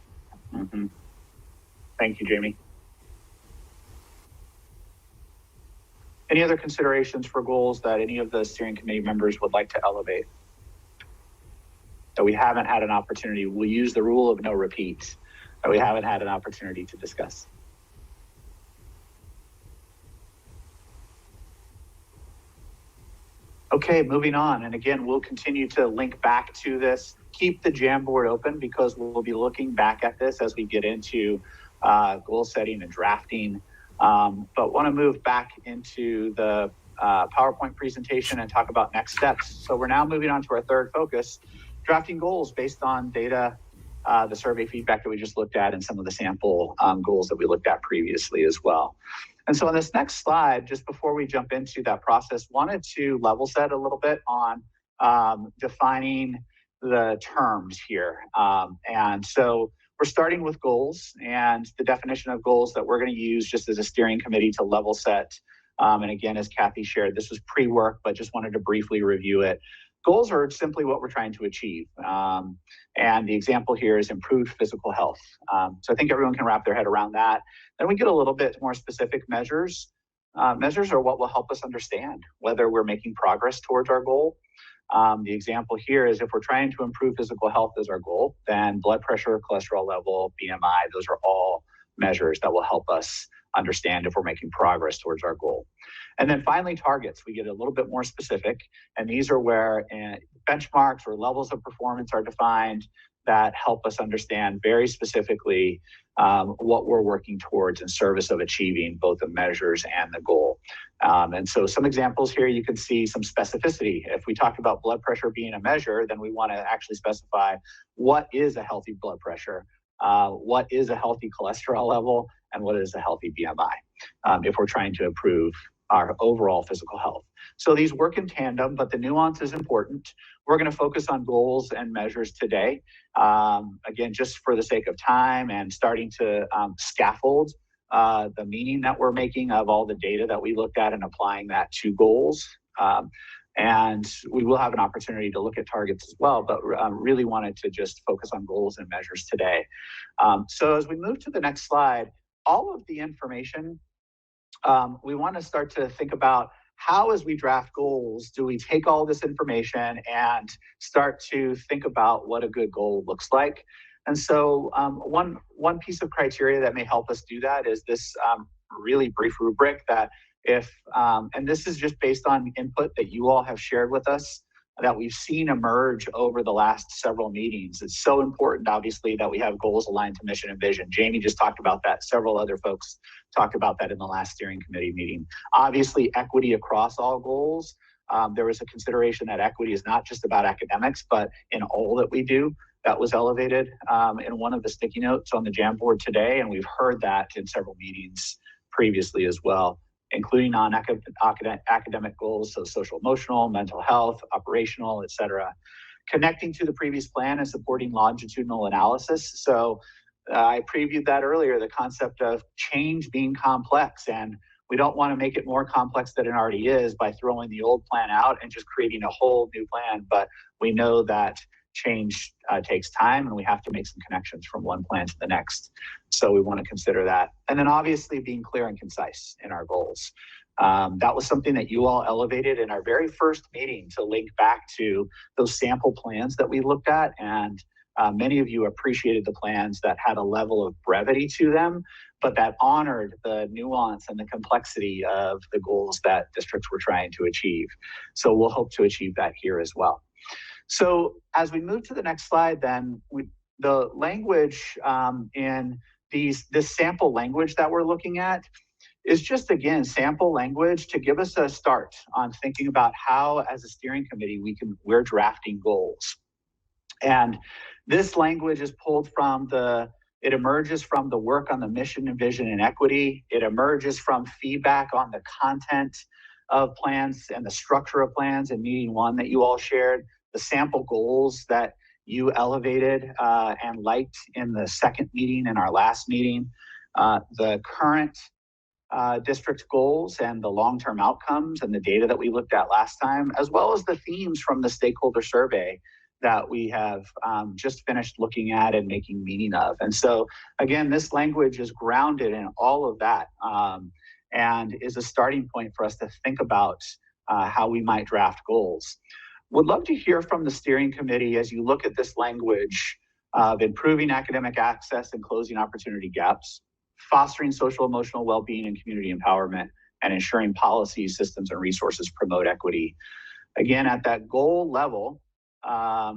Thank you, Jamie. Any other considerations for goals that any of the steering committee members would like to elevate that we haven't had an opportunity? We'll use the rule of no repeat that we haven't had an opportunity to discuss. Okay, moving on. And again, we'll continue to link back to this. Keep the Jamboard open because we'll be looking back at this as we get into goal setting and drafting. But want to move back into the PowerPoint presentation and talk about next steps. So we're now moving on to our third focus, drafting goals based on data, the survey feedback that we just looked at and some of the sample goals that we looked at previously as well. And so on this next slide, just before we jump into that process, wanted to level set a little bit on defining the terms here. And so we're starting with goals and the definition of goals that we're going to use just as a steering committee to level set. And again, as Kathy shared, this was pre-work, but just wanted to briefly review it. Goals are simply what we're trying to achieve. And the example here is improved physical health. So I think everyone can wrap their head around that. Then we get a little bit more specific measures. Measures are what will help us understand whether we're making progress towards our goal. The example here is if we're trying to improve physical health as our goal, then blood pressure, cholesterol level, BMI, those are all measures that will help us understand if we're making progress towards our goal. And then finally, targets. We get a little bit more specific, and these are where benchmarks or levels of performance are defined that help us understand very specifically what we're working towards in service of achieving both the measures and the goal. And so some examples here, you can see some specificity. If we talk about blood pressure being a measure, then we want to actually specify what is a healthy blood pressure, what is a healthy cholesterol level, and what is a healthy BMI if we're trying to improve our overall physical health. So these work in tandem, but the nuance is important. We're going to focus on goals and measures today. Again, just for the sake of time and starting to scaffold the meaning that we're making of all the data that we looked at and applying that to goals. And we will have an opportunity to look at targets as well, but really wanted to just focus on goals and measures today. So as we move to the next slide, all of the information, we want to start to think about how, as we draft goals, do we take all this information and start to think about what a good goal looks like. And so one piece of criteria that may help us do that is this really brief rubric that and this is just based on input that you all have shared with us that we've seen emerge over the last several meetings. It's so important, obviously, that we have goals aligned to mission and vision. Jamie just talked about that. Several other folks talked about that in the last steering committee meeting. Obviously, equity across all goals. There was a consideration that equity is not just about academics, but in all that we do. That was elevated in one of the sticky notes on the Jamboard today, and we've heard that in several meetings previously as well, including non-academic goals, so social emotional, mental health, operational, et cetera. Connecting to the previous plan and supporting longitudinal analysis. So I previewed that earlier, the concept of change being complex, and we don't want to make it more complex than it already is by throwing the old plan out and just creating a whole new plan. But we know that change takes time, and we have to make some connections from one plan to the next. So we want to consider that. And then obviously being clear and concise in our goals. That was something that you all elevated in our very first meeting to link back to those sample plans that we looked at. And many of you appreciated the plans that had a level of brevity to them, but that honored the nuance and the complexity of the goals that districts were trying to achieve. So we'll hope to achieve that here as well. So as we move to the next slide, then the language in this sample language that we're looking at is just, again, sample language to give us a start on thinking about how, as a steering committee, we're drafting goals. And this language is pulled from it emerges from the work on the mission and vision and equity. It emerges from feedback on the content of plans and the structure of plans in meeting one that you all shared. The sample goals that you elevated and liked in the second meeting and our last meeting, the current district goals and the long-term outcomes and the data that we looked at last time, as well as the themes from the stakeholder survey that we have just finished looking at and making meaning of. And so, again, this language is grounded in all of that and is a starting point for us to think about how we might draft goals. Would love to hear from the steering committee as you look at this language of improving academic access and closing opportunity gaps, fostering social emotional well-being and community empowerment, and ensuring policies, systems, and resources promote equity. Again, at that goal level, I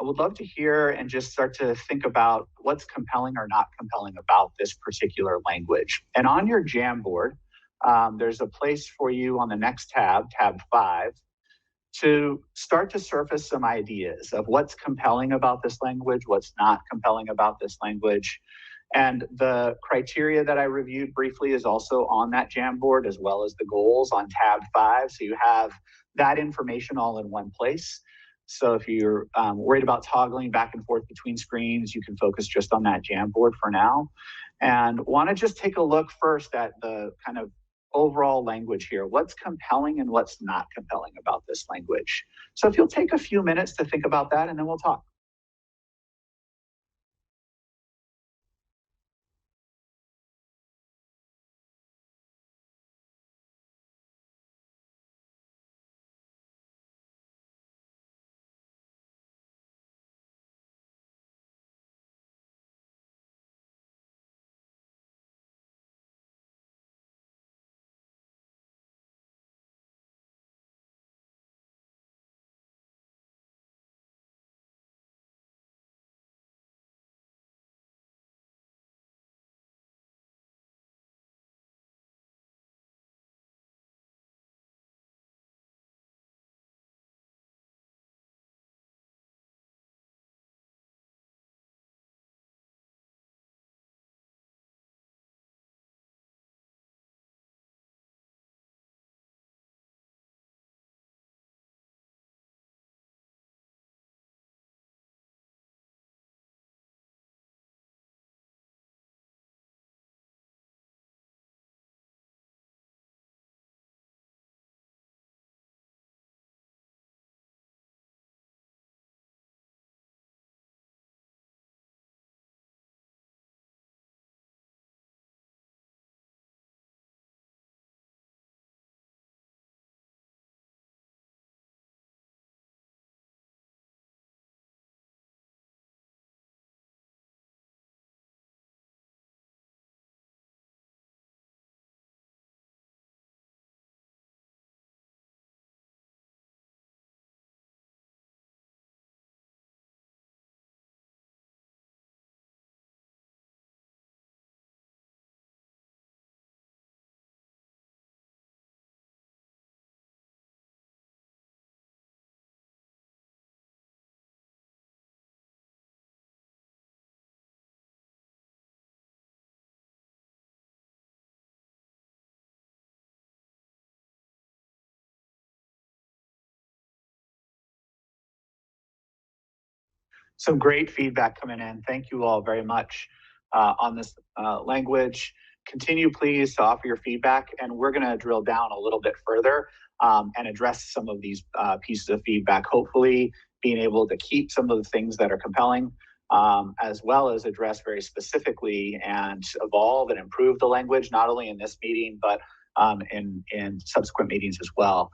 would love to hear and just start to think about what's compelling or not compelling about this particular language. And on your Jamboard, there's a place for you on the next tab 5, to start to surface some ideas of what's compelling about this language, what's not compelling about this language. And the criteria that I reviewed briefly is also on that Jamboard, as well as the goals on tab 5. So you have that information all in one place. So if you're worried about toggling back and forth between screens, you can focus just on that Jamboard for now. And want to just take a look first at the kind of overall language here. What's compelling and what's not compelling about this language? So if you'll take a few minutes to think about that, and then we'll talk. Some great feedback coming in. Thank you all very much on this language. Continue, please, to offer your feedback, and we're going to drill down a little bit further and address some of these pieces of feedback, hopefully being able to keep some of the things that are compelling, as well as address very specifically and evolve and improve the language, not only in this meeting, but in subsequent meetings as well.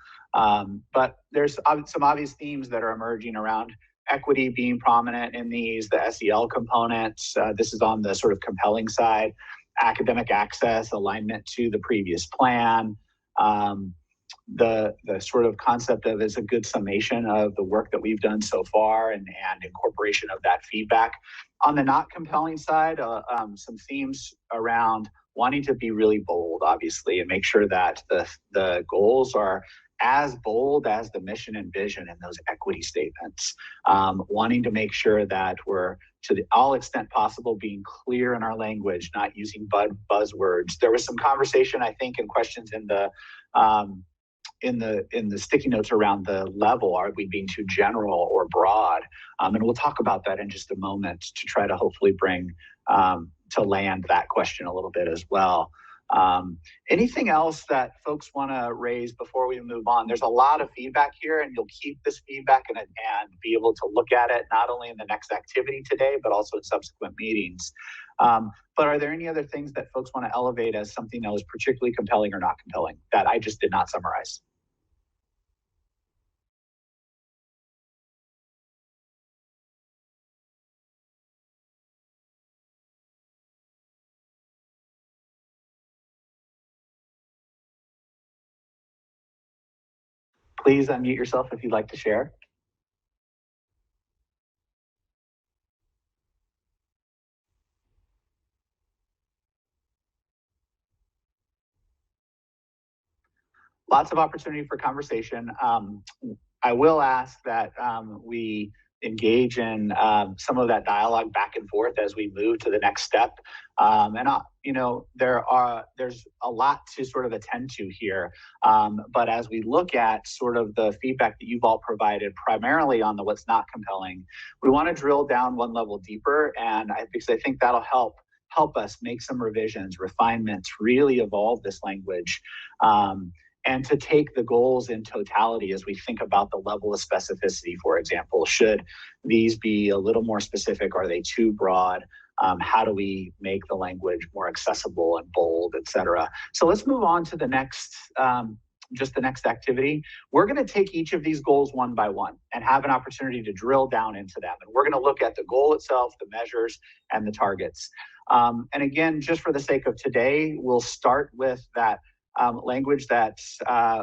But there's some obvious themes that are emerging around equity being prominent in these, the SEL components. This is on the sort of compelling side, academic access, alignment to the previous plan. The sort of concept of is a good summation of the work that we've done so far and incorporation of that feedback. On the not compelling side, some themes around wanting to be really bold, obviously, and make sure that the goals are as bold as the mission and vision in those equity statements. Wanting to make sure that we're, to the all extent possible, being clear in our language, not using buzzwords. There was some conversation, I think, and questions in the sticky notes around the level. Are we being too general or broad? And we'll talk about that in just a moment to try to hopefully bring to land that question a little bit as well. Anything else that folks want to raise before we move on? There's a lot of feedback here, and you'll keep this feedback and be able to look at it not only in the next activity today, but also in subsequent meetings. But are there any other things that folks want to elevate as something that was particularly compelling or not compelling that I just did not summarize? Please unmute yourself if you'd like to share. Lots of opportunity for conversation. I will ask that we engage in some of that dialogue back and forth as we move to the next step. There's a lot to sort of attend to here. But as we look at sort of the feedback that you've all provided, primarily on the what's not compelling, we want to drill down one level deeper, because I think that'll help us make some revisions, refinements, really evolve this language. And to take the goals in totality as we think about the level of specificity, for example. Should these be a little more specific? Are they too broad? How do we make the language more accessible and bold, et cetera? So let's move on to the next, just the next activity. We're going to take each of these goals one by one and have an opportunity to drill down into them. And we're going to look at the goal itself, the measures, and the targets. And again, just for the sake of today, we'll start with that language that's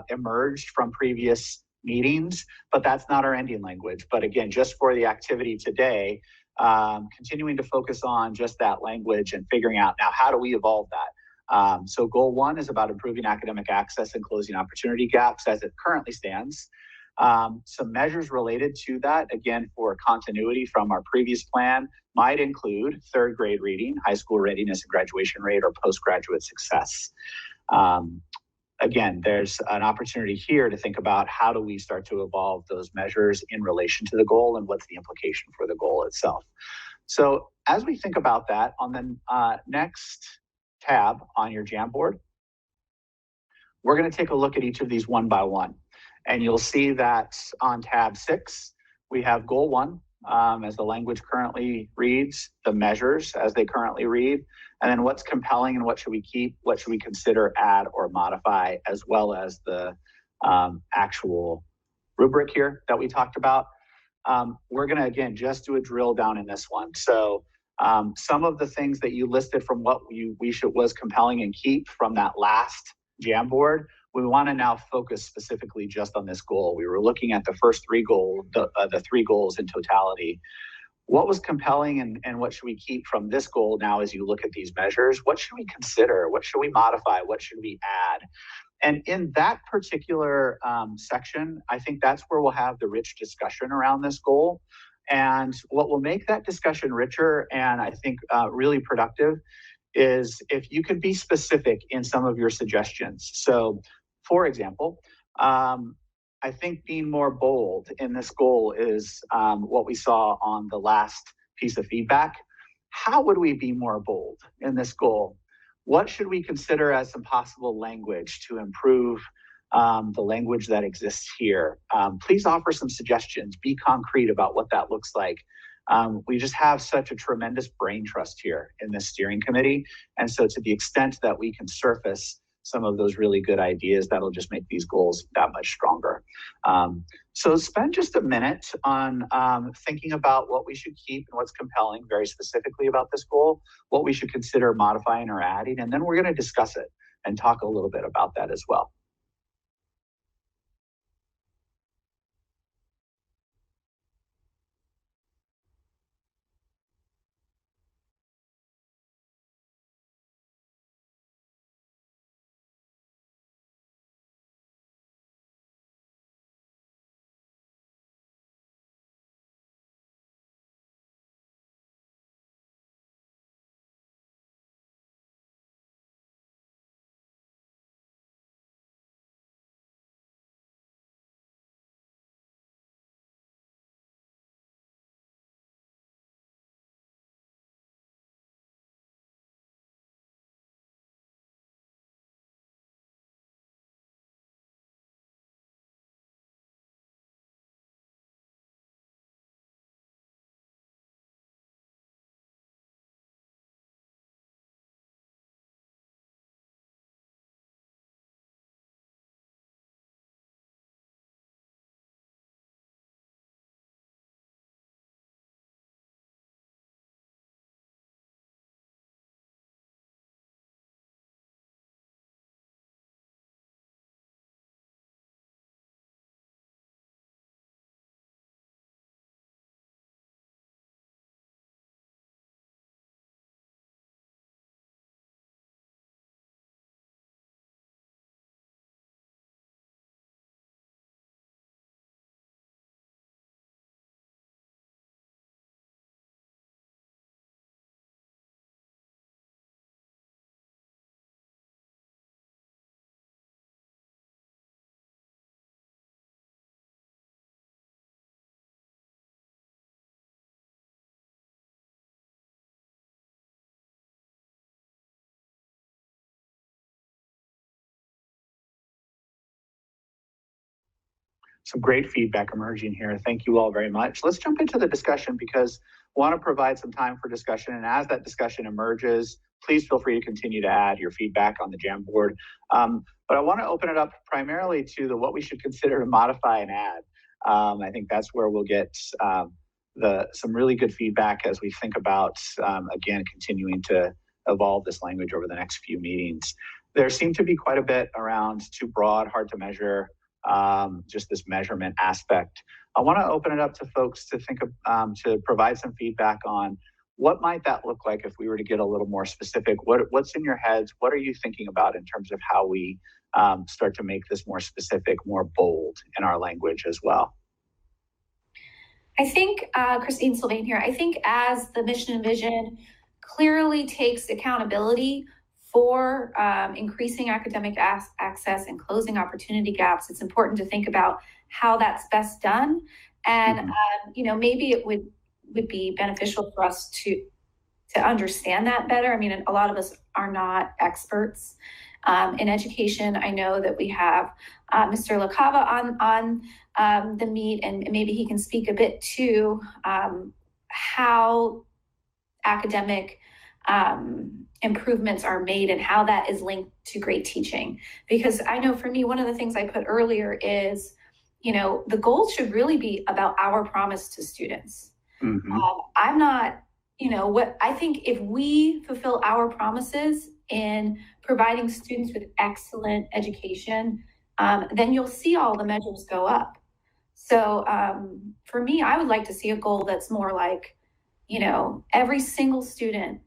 emerged from previous meetings, but that's not our ending language. But again, just for the activity today, continuing to focus on just that language and figuring out now, how do we evolve that? So goal 1 is about improving academic access and closing opportunity gaps as it currently stands. Some measures related to that, again, for continuity from our previous plan, might include 3rd grade reading, high school readiness and graduation rate, or postgraduate success. Again, there's an opportunity here to think about how do we start to evolve those measures in relation to the goal and what's the implication for the goal itself. So as we think about that, on the next tab on your Jamboard, we're going to take a look at each of these one by one. And you'll see that on tab 6, we have goal 1 as the language currently reads, the measures as they currently read, and then what's compelling and what should we keep, what should we consider, add, or modify, as well as the actual rubric here that we talked about. We're going to, again, just do a drill down in this one. So some of the things that you listed from what was compelling and keep from that last Jamboard, we want to now focus specifically just on this goal. We were looking at the first 3 goals, the 3 goals in totality. What was compelling and what should we keep from this goal now as you look at these measures? What should we consider? What should we modify? What should we add? And in that particular section, I think that's where we'll have the rich discussion around this goal. And what will make that discussion richer and I think really productive is if you could be specific in some of your suggestions. So, for example, I think being more bold in this goal is what we saw on the last piece of feedback. How would we be more bold in this goal? What should we consider as some possible language to improve the language that exists here? Please offer some suggestions. Be concrete about what that looks like. We just have such a tremendous brain trust here in this steering committee. And so to the extent that we can surface some of those really good ideas, that'll just make these goals that much stronger. So spend just a minute on thinking about what we should keep and what's compelling very specifically about this goal, what we should consider modifying or adding, and then we're going to discuss it and talk a little bit about that as well. Some great feedback emerging here. Thank you all very much. Let's jump into the discussion because I want to provide some time for discussion. And as that discussion emerges, please feel free to continue to add your feedback on the Jamboard. But I want to open it up primarily to what we should consider to modify and add. I think that's where we'll get some really good feedback as we think about, again, continuing to evolve this language over the next few meetings. There seemed to be quite a bit around too broad, hard to measure, just this measurement aspect. I want to open it up to folks to think of, to provide some feedback on what might that look like if we were to get a little more specific. What's in your heads? What are you thinking about in terms of how we start to make this more specific, more bold in our language as well? I think, Christine Sylvain here, I think as the mission and vision clearly takes accountability for increasing academic access and closing opportunity gaps, it's important to think about how that's best done. And, maybe it would be beneficial for us to understand that better. I mean, a lot of us are not experts in education. I know that we have Mr. LaCava on the meet, and maybe he can speak a bit to how academic improvements are made and how that is linked to great teaching. Because I know for me, one of the things I put earlier is, the goal should really be about our promise to students. I'm not, I think if we fulfill our promises in providing students with excellent education, then you'll see all the measures go up. So for me, I would like to see a goal that's more like, every single student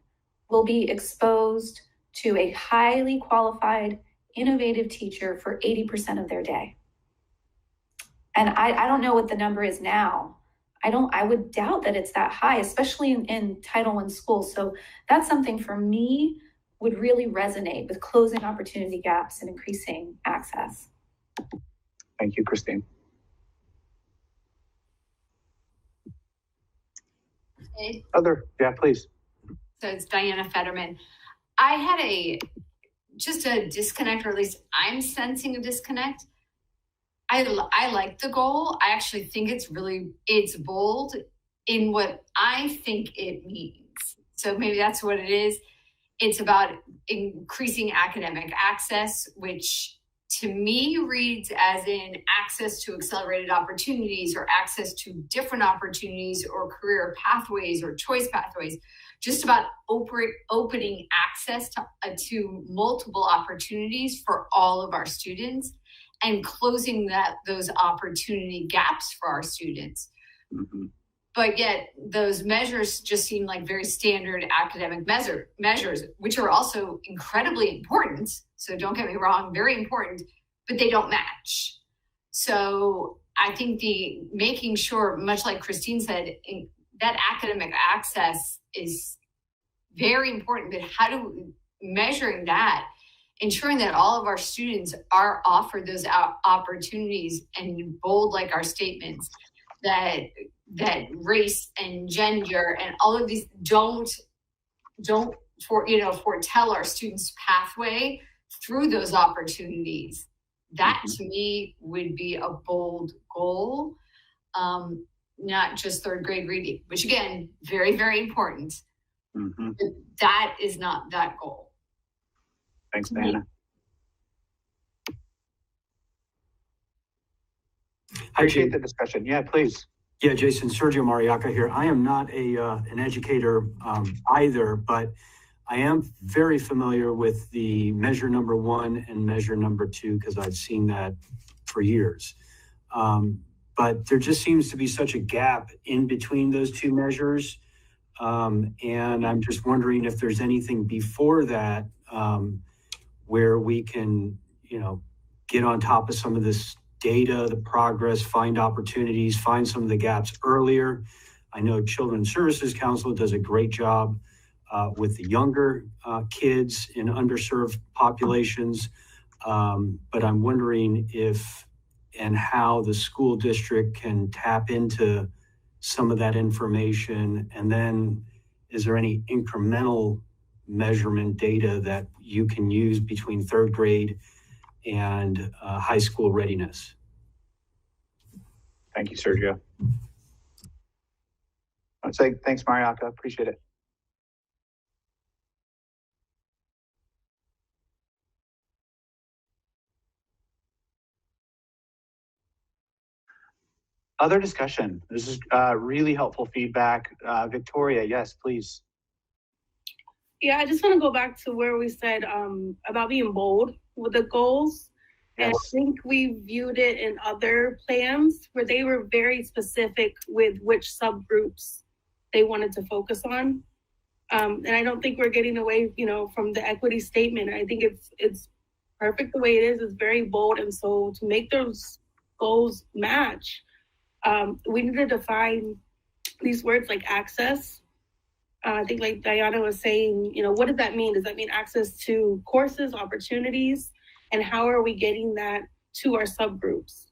will be exposed to a highly qualified, innovative teacher for 80% of their day. And I don't know what the number is now. I would doubt that it's that high, especially in Title I schools. So that's something for me would really resonate with closing opportunity gaps and increasing access. Thank you, Christine. Yeah, please. So it's Diana Fetterman. I had just a disconnect, or at least I'm sensing a disconnect. I like the goal. I actually think it's bold in what I think it means. So maybe that's what it is. It's about increasing academic access, which to me reads as in access to accelerated opportunities or access to different opportunities or career pathways or choice pathways, just about opening access to multiple opportunities for all of our students and closing those opportunity gaps for our students. Mm-hmm. But yet those measures just seem like very standard academic measures, which are also incredibly important. So don't get me wrong, very important, but they don't match. So I think making sure, much like Christine said, that academic access is very important, but measuring that, ensuring that all of our students are offered those opportunities, and bold like our statements, that race and gender and all of these don't foretell our students' pathway through those opportunities. That to me would be a bold goal, not just third grade reading, which again, very, very important. Mm-hmm. But that is not that goal. Thanks, Diana. Appreciate the discussion. Yeah, please. Yeah, Jason, Sergio Mariaca here. I am not an educator either, but I am very familiar with the measure number 1 and measure number 2 because I've seen that for years. But there just seems to be such a gap in between those two measures. And I'm just wondering if there's anything before that where we can, get on top of some of this data, the progress, find opportunities, find some of the gaps earlier. I know Children's Services Council does a great job with the younger kids in underserved populations. But I'm wondering if and how the school district can tap into some of that information. And then is there any incremental measurement data that you can use between third grade and high school readiness? Thank you, Sergio. I'd say thanks, Mariaka. Appreciate it. Other discussion. This is really helpful feedback. Victoria, yes, please. Yeah, I just want to go back to where we said about being bold with the goals. Yes. And I think we viewed it in other plans where they were very specific with which subgroups they wanted to focus on. And I don't think we're getting away, from the equity statement. I think it's perfect the way it is. It's very bold. And so to make those goals match, we need to define these words like access. I think like Diana was saying, what does that mean? Does that mean access to courses, opportunities? And how are we getting that to our subgroups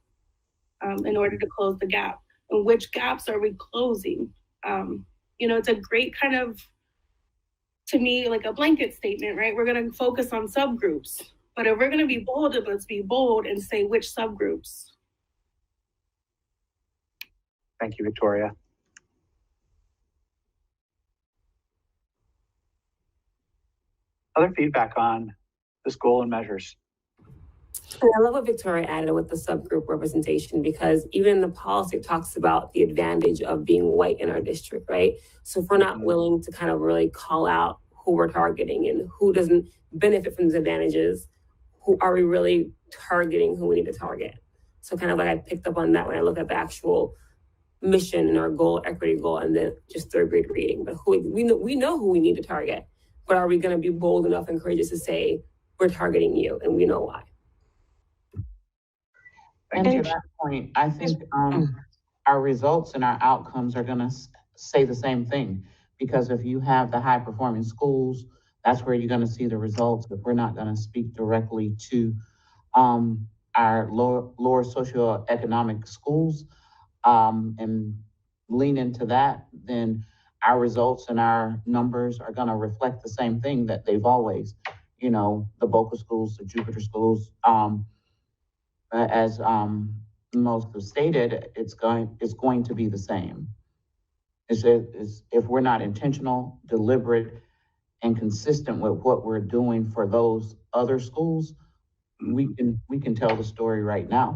in order to close the gap? And which gaps are we closing? It's a great kind of, to me, like a blanket statement, right? We're going to focus on subgroups. But if we're going to be bold, let's be bold and say which subgroups. Thank you, Victoria. Other feedback on this goal and measures? I love what Victoria added with the subgroup representation, because even in the policy it talks about the advantage of being white in our district, right? So if we're not willing to kind of really call out who we're targeting and who doesn't benefit from these advantages, who are we really targeting, who we need to target? So kind of like I picked up on that when I look at the actual mission and our goal, equity goal, and then just third grade reading. But we know who we need to target, but are we going to be bold enough and courageous to say we're targeting you and we know why? And to that point, I think our results and our outcomes are going to say the same thing, because if you have the high performing schools, that's where you're going to see the results. If we're not going to speak directly to our lower socioeconomic schools and lean into that, then our results and our numbers are going to reflect the same thing that they've always, the Boca schools, the Jupiter schools, as most have stated, it's going to be the same. If we're not intentional, deliberate, and consistent with what we're doing for those other schools, we can tell the story right now,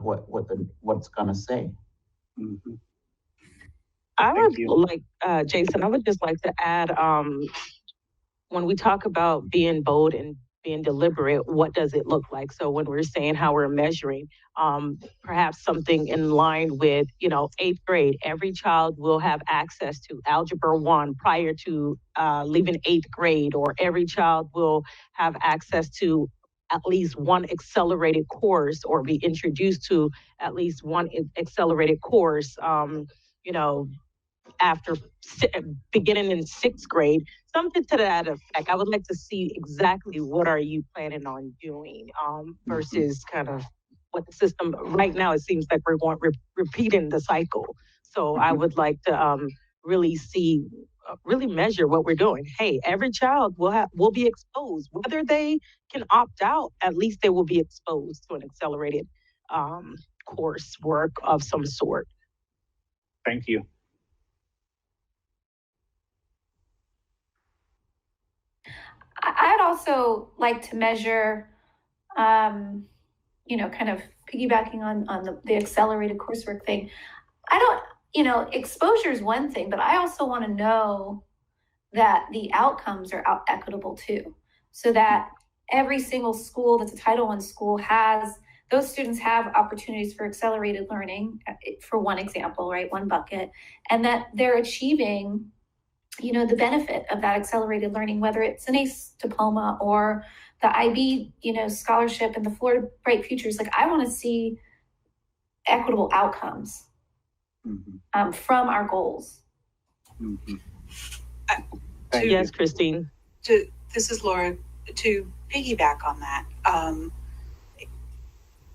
what's gonna say. Mm-hmm. I would like, Jason, I would just like to add, when we talk about being bold and being deliberate, what does it look like? So when we're saying how we're measuring, perhaps something in line with, 8th grade, every child will have access to Algebra 1 prior to leaving 8th grade, or every child will have access to at least one accelerated course or be introduced to at least one accelerated course, after beginning in 6th grade, something to that effect. I would like to see exactly what are you planning on doing versus kind of what the system, right now it seems like we're repeating the cycle. So I would like to really see, really measure what we're doing. Hey, every child will be exposed. Whether they can opt out, at least they will be exposed to an accelerated coursework of some sort. Thank you. I'd also like to measure, kind of piggybacking on the accelerated coursework thing. Exposure is one thing, but I also want to know that the outcomes are equitable too, so that every single school that's a Title I school those students have opportunities for accelerated learning, for one example, right, one bucket, and that they're achieving the benefit of that accelerated learning, whether it's an ACE diploma or the IB, scholarship and the Florida Bright Futures. Like, I want to see equitable outcomes from our goals. Mm-hmm. Yes, Christine. This is Laura. To piggyback on that,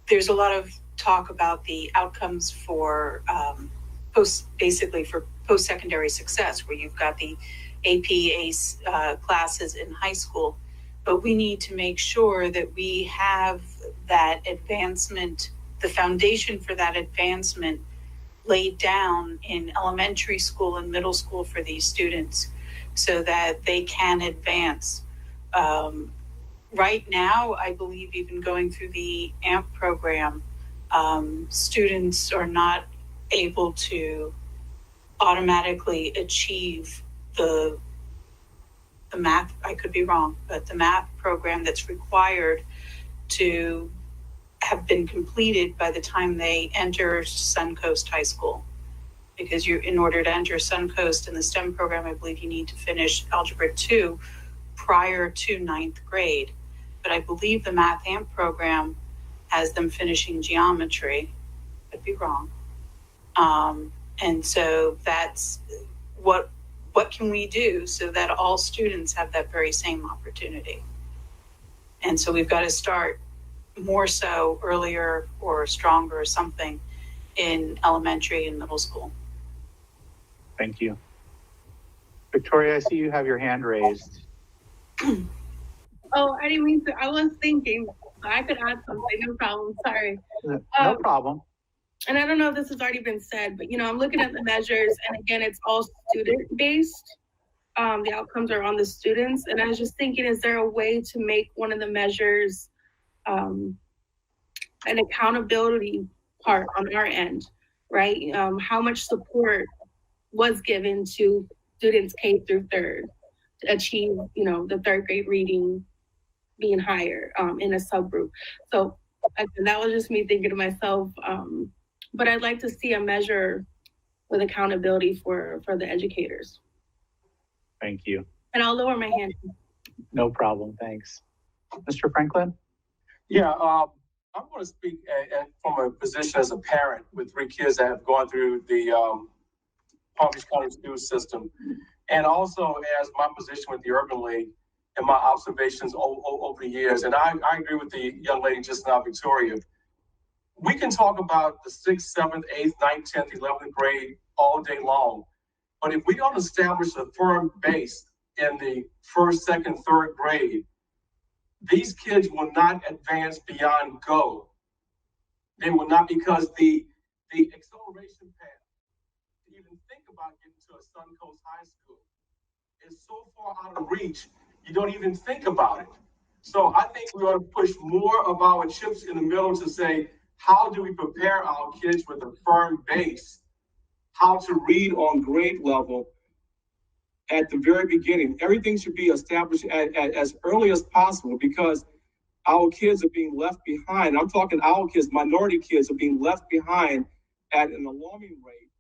there's a lot of talk about the outcomes for post-secondary success, where you've got the AP ACE classes in high school, but we need to make sure that we have that advancement, the foundation for that advancement laid down in elementary school and middle school for these students so that they can advance. Right now, I believe even going through the AMP program, students are not able to automatically achieve the math, I could be wrong, but the math program that's required to have been completed by the time they enter Suncoast High School. Because in order to enter Suncoast in the STEM program, I believe you need to finish Algebra 2 prior to 9th grade. But I believe the Math AMP program has them finishing geometry. I'd be wrong. And so that's what can we do so that all students have that very same opportunity? And so we've got to start more so earlier or stronger or something in elementary and middle school. Thank you. Victoria, I see you have your hand raised. Oh, I didn't mean to. I was thinking I could add something. No problem. Sorry. No problem. And I don't know if this has already been said, but I'm looking at the measures, and again, it's all student-based. The outcomes are on the students, and I was just thinking, is there a way to make one of the measures an accountability part on our end, right? How much support was given to students K through 3rd to achieve, the 3rd grade reading being higher in a subgroup. So that was just me thinking to myself. But I'd like to see a measure with accountability for the educators. Thank you. And I'll lower my hand. No problem. Thanks. Mr. Franklin? Yeah, I want to speak from a position as a parent with 3 kids that have gone through the Palm Beach County school system, and also as my position with the Urban League and my observations over the years. And I agree with the young lady just now, Victoria. We can talk about the 6th, 7th, 8th, 9th, 10th, 11th grade all day long. But if we don't establish a firm base in the first, second, third grade, these kids will not advance beyond go. They will not, because the acceleration path to even think about getting to a Suncoast High School is so far out of reach, you don't even think about it. So I think we ought to push more of our chips in the middle to say, how do we prepare our kids with a firm base, how to read on grade level at the very beginning. Everything should be established as early as possible, because our kids are being left behind. I'm talking our kids, minority kids are being left behind at an alarming rate.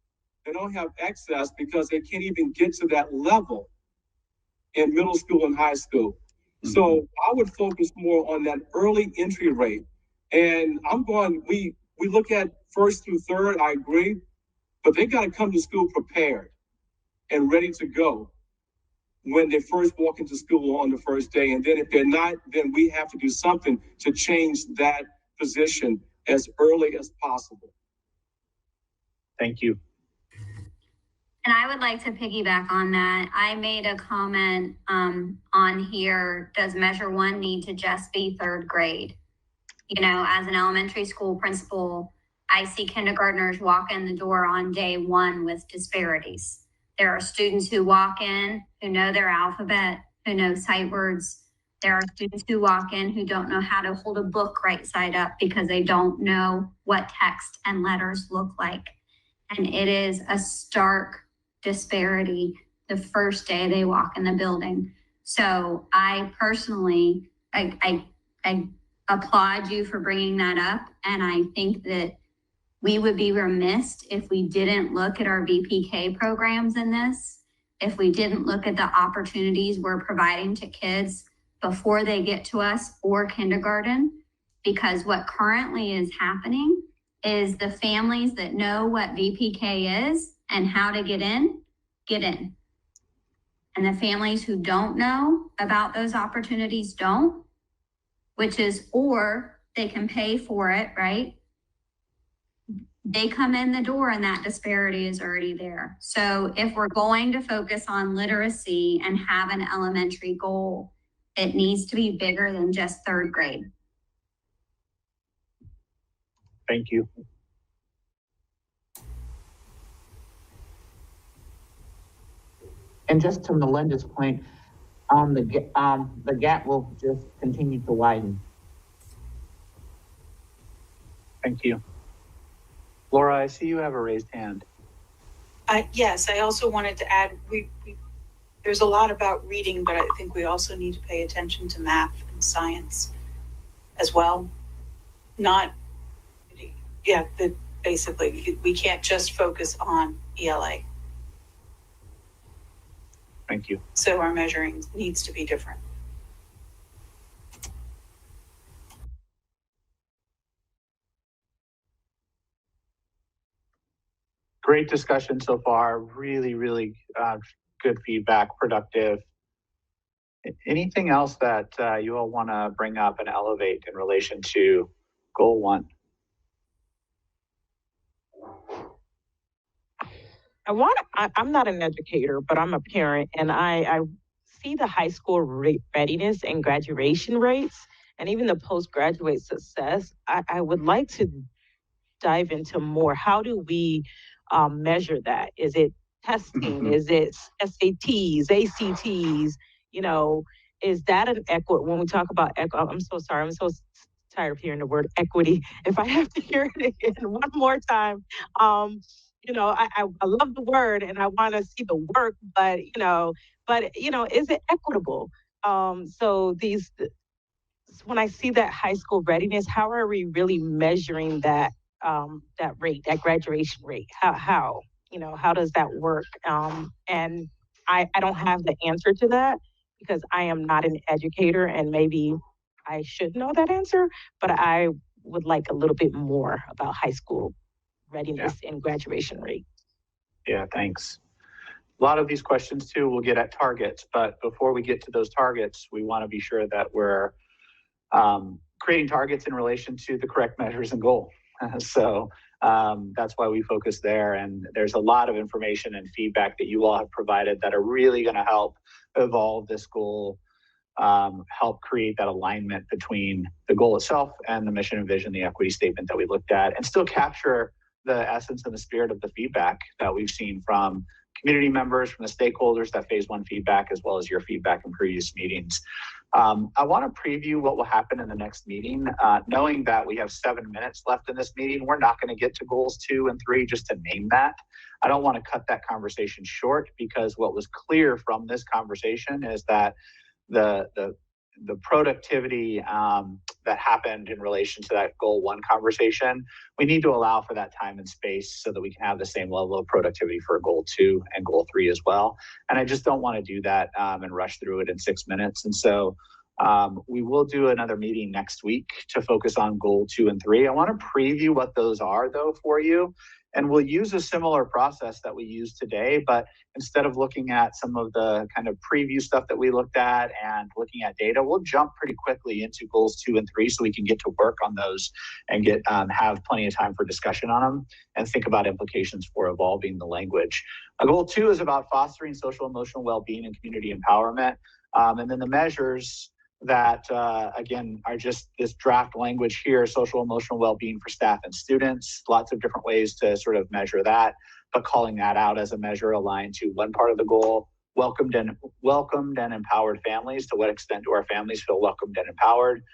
They don't have access because they can't even get to that level in middle school and high school. So I would focus more on that early entry rate. And we look at first through third, I agree, but they got to come to school prepared and ready to go when they first walk into school on the first day. And then if they're not, then we have to do something to change that position as early as possible. Thank you. And I would like to piggyback on that. I made a comment on here, does measure 1 need to just be third grade? You know, as an elementary school principal, I see kindergartners walk in the door on day 1 with disparities. There are students who walk in who know their alphabet, who know sight words. There are students who walk in who don't know how to hold a book right side up because they don't know what text and letters look like. And it is a stark disparity the first day they walk in the building. So I personally, I applaud you for bringing that up. And I think that we would be remiss if we didn't look at our VPK programs in this, if we didn't look at the opportunities we're providing to kids before they get to us or kindergarten, because what currently is happening is the families that know what VPK is and how to get in. And the families who don't know about those opportunities don't, which is, or they can pay for it, right? They come in the door and that disparity is already there. So if we're going to focus on literacy and have an elementary goal, it needs to be bigger than just third grade. Thank you. And just to Melinda's point, the gap will just continue to widen. Thank you. Laura, I see you have a raised hand. Yes, I also wanted to add, there's a lot about reading, but I think we also need to pay attention to math and science as well. Basically, we can't just focus on ELA. Thank you. So our measuring needs to be different. Great discussion so far. Really, really good feedback, productive. Anything else that you all want to bring up and elevate in relation to goal 1? I'm not an educator, but I'm a parent, and I see the high school readiness and graduation rates, and even the postgraduate success. I would like to dive into more. How do we measure that? Is it testing? Is it SATs, ACTs? You know, is that an equity? When we talk about equity, I'm so sorry. I'm so tired of hearing the word equity. If I have to hear it again one more time, you know, I love the word and I want to see the work, but is it equitable? So when I see that high school readiness, how are we really measuring that rate, that graduation rate? How does that work? And I don't have the answer to that because I am not an educator, and maybe I should know that answer, but I would like a little bit more about high school readiness and graduation rate. Yeah, thanks. A lot of these questions too will get at targets, but before we get to those targets, we want to be sure that we're creating targets in relation to the correct measures and goal. So That's why we focus there. And there's a lot of information and feedback that you all have provided that are really going to help evolve this goal, help create that alignment between the goal itself and the mission and vision, the equity statement that we looked at, and still capture the essence and the spirit of the feedback that we've seen from community members, from the stakeholders, that phase one feedback, as well as your feedback in previous meetings. I want to preview what will happen in the next meeting, knowing that we have 7 minutes left in this meeting. We're not going to get to goals 2 and 3 just to name that. I don't want to cut that conversation short, because what was clear from this conversation is that the productivity that happened in relation to that goal 1 conversation, we need to allow for that time and space so that we can have the same level of productivity for goal 2 and goal 3 as well. And I just don't want to do that and rush through it in 6 minutes. And so we will do another meeting next week to focus on goal 2 and 3. I want to preview what those are though for you. And we'll use a similar process that we use today, but instead of looking at some of the kind of preview stuff that we looked at and looking at data, we'll jump pretty quickly into goals 2 and 3 so we can get to work on those and get have plenty of time for discussion on them and think about implications for evolving the language. Goal 2 is about fostering social emotional well-being and community empowerment. And then the measures that, again, are just this draft language here: social emotional well-being for staff and students, lots of different ways to sort of measure that, but calling that out as a measure aligned to one part of the goal: welcomed and empowered families. To what extent do our families feel welcomed and empowered?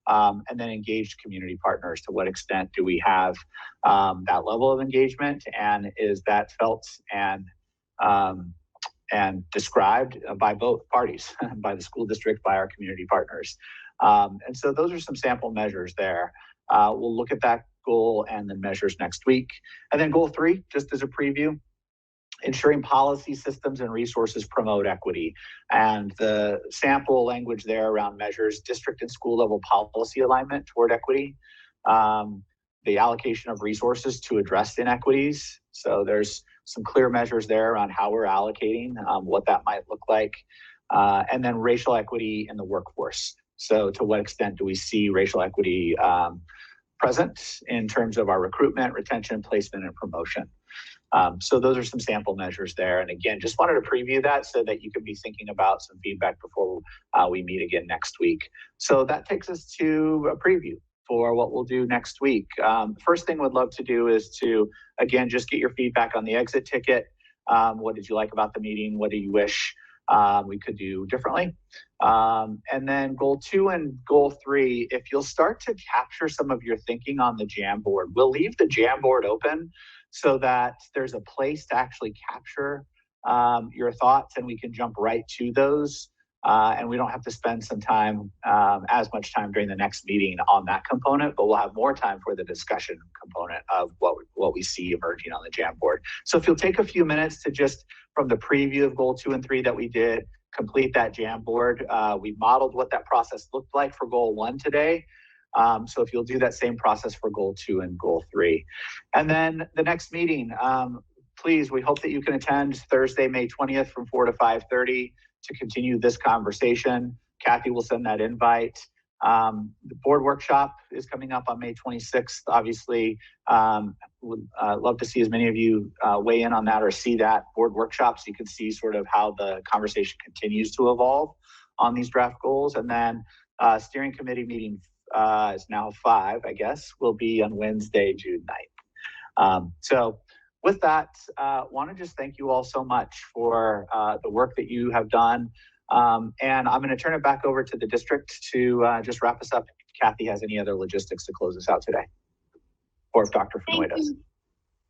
And then engaged community partners. To what extent do we have that level of engagement, and is that felt and described by both parties, by the school district, by our community partners. And so those are some sample measures there. We'll look at that goal and the measures next week. And then goal 3, just as a preview: ensuring policy systems and resources promote equity. And the sample language there around measures: district and school level policy alignment toward equity, the allocation of resources to address inequities. So there's some clear measures there around how we're allocating, what that might look like, and then racial equity in the workforce. So to what extent do we see racial equity present in terms of our recruitment, retention, placement, and promotion? So those are some sample measures there. And again, just wanted to preview that so that you can be thinking about some feedback before we meet again next week. So that takes us to a preview for what we'll do next week. First thing we'd love to do is to, again, just get your feedback on the exit ticket. What did you like about the meeting? What do you wish we could do differently? And then goal 2 and goal 3, if you'll start to capture some of your thinking on the Jamboard. We'll leave the Jamboard open so that there's a place to actually capture your thoughts, and we can jump right to those. And we don't have to spend some time, as much time during the next meeting on that component, but we'll have more time for the discussion component of what we see emerging on the Jamboard. So if you'll take a few minutes to just, from the preview of goal 2 and 3 that we did, complete that Jamboard. We modeled what that process looked like for goal 1 today. So if you'll do that same process for goal 2 and goal 3. And then the next meeting, please, we hope that you can attend Thursday, May 20th from 4 to 5:30. To continue this conversation. Kathy will send that invite. The board workshop is coming up on May 26th. Obviously, would love to see as many of you weigh in on that or see that board workshop so you can see sort of how the conversation continues to evolve on these draft goals. And then steering committee meeting is now 5, I guess, will be on Wednesday, June 9th. So with that, want to just thank you all so much for the work that you have done. And I'm going to turn it back over to the district to just wrap us up. If Kathy has any other logistics to close us out today, or if Dr. Fenoy does.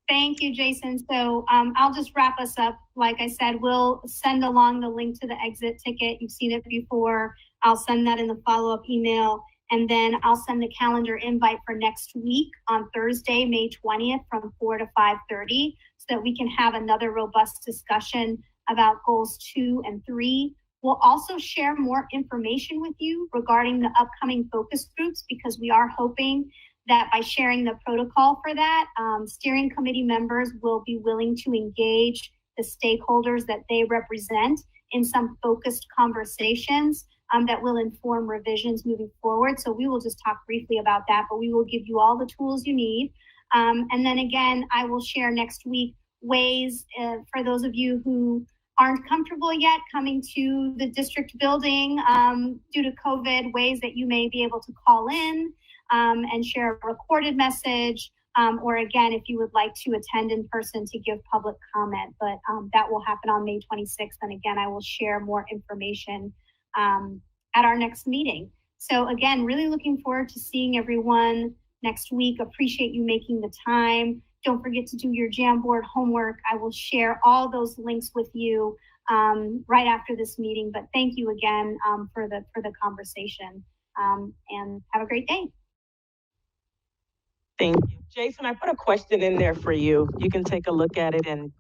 Thank you, Jason. So I'll just wrap us up. Like I said, we'll send along the link to the exit ticket. You've seen it before. I'll send that in the follow-up email. And then I'll send the calendar invite for next week on Thursday, May 20th from 4 to 5:30 so that we can have another robust discussion about goals 2 and 3. We'll also share more information with you regarding the upcoming focus groups, because we are hoping that by sharing the protocol for that, steering committee members will be willing to engage the stakeholders that they represent in some focused conversations that will inform revisions moving forward. So we will just talk briefly about that, but we will give you all the tools you need And then again, I will share next week ways for those of you who aren't comfortable yet coming to the district building due to COVID, ways that you may be able to call in and share a recorded message, or again, if you would like to attend in person to give public comment. But that will happen on May 26th. And again, I will share more information at our next meeting. So again, really looking forward to seeing everyone next week. Appreciate you making the time. Don't forget to do your Jamboard homework. I will share all those links with you right after this meeting. But thank you again for the conversation, and have a great day. Thank you. Jason, I put a question in there for you. You can take a look at it and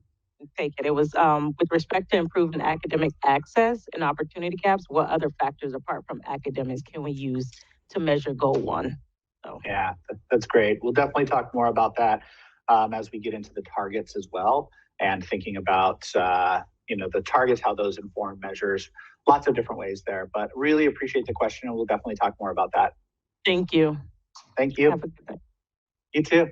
take it. It was with respect to improving academic access and opportunity gaps, what other factors apart from academics can we use to measure goal 1? So. Yeah, that's great. We'll definitely talk more about that as we get into the targets as well, and thinking about the targets, how those inform measures, lots of different ways there. But really appreciate the question, and we'll definitely talk more about that. Thank you. Thank you. Have a good day. You too.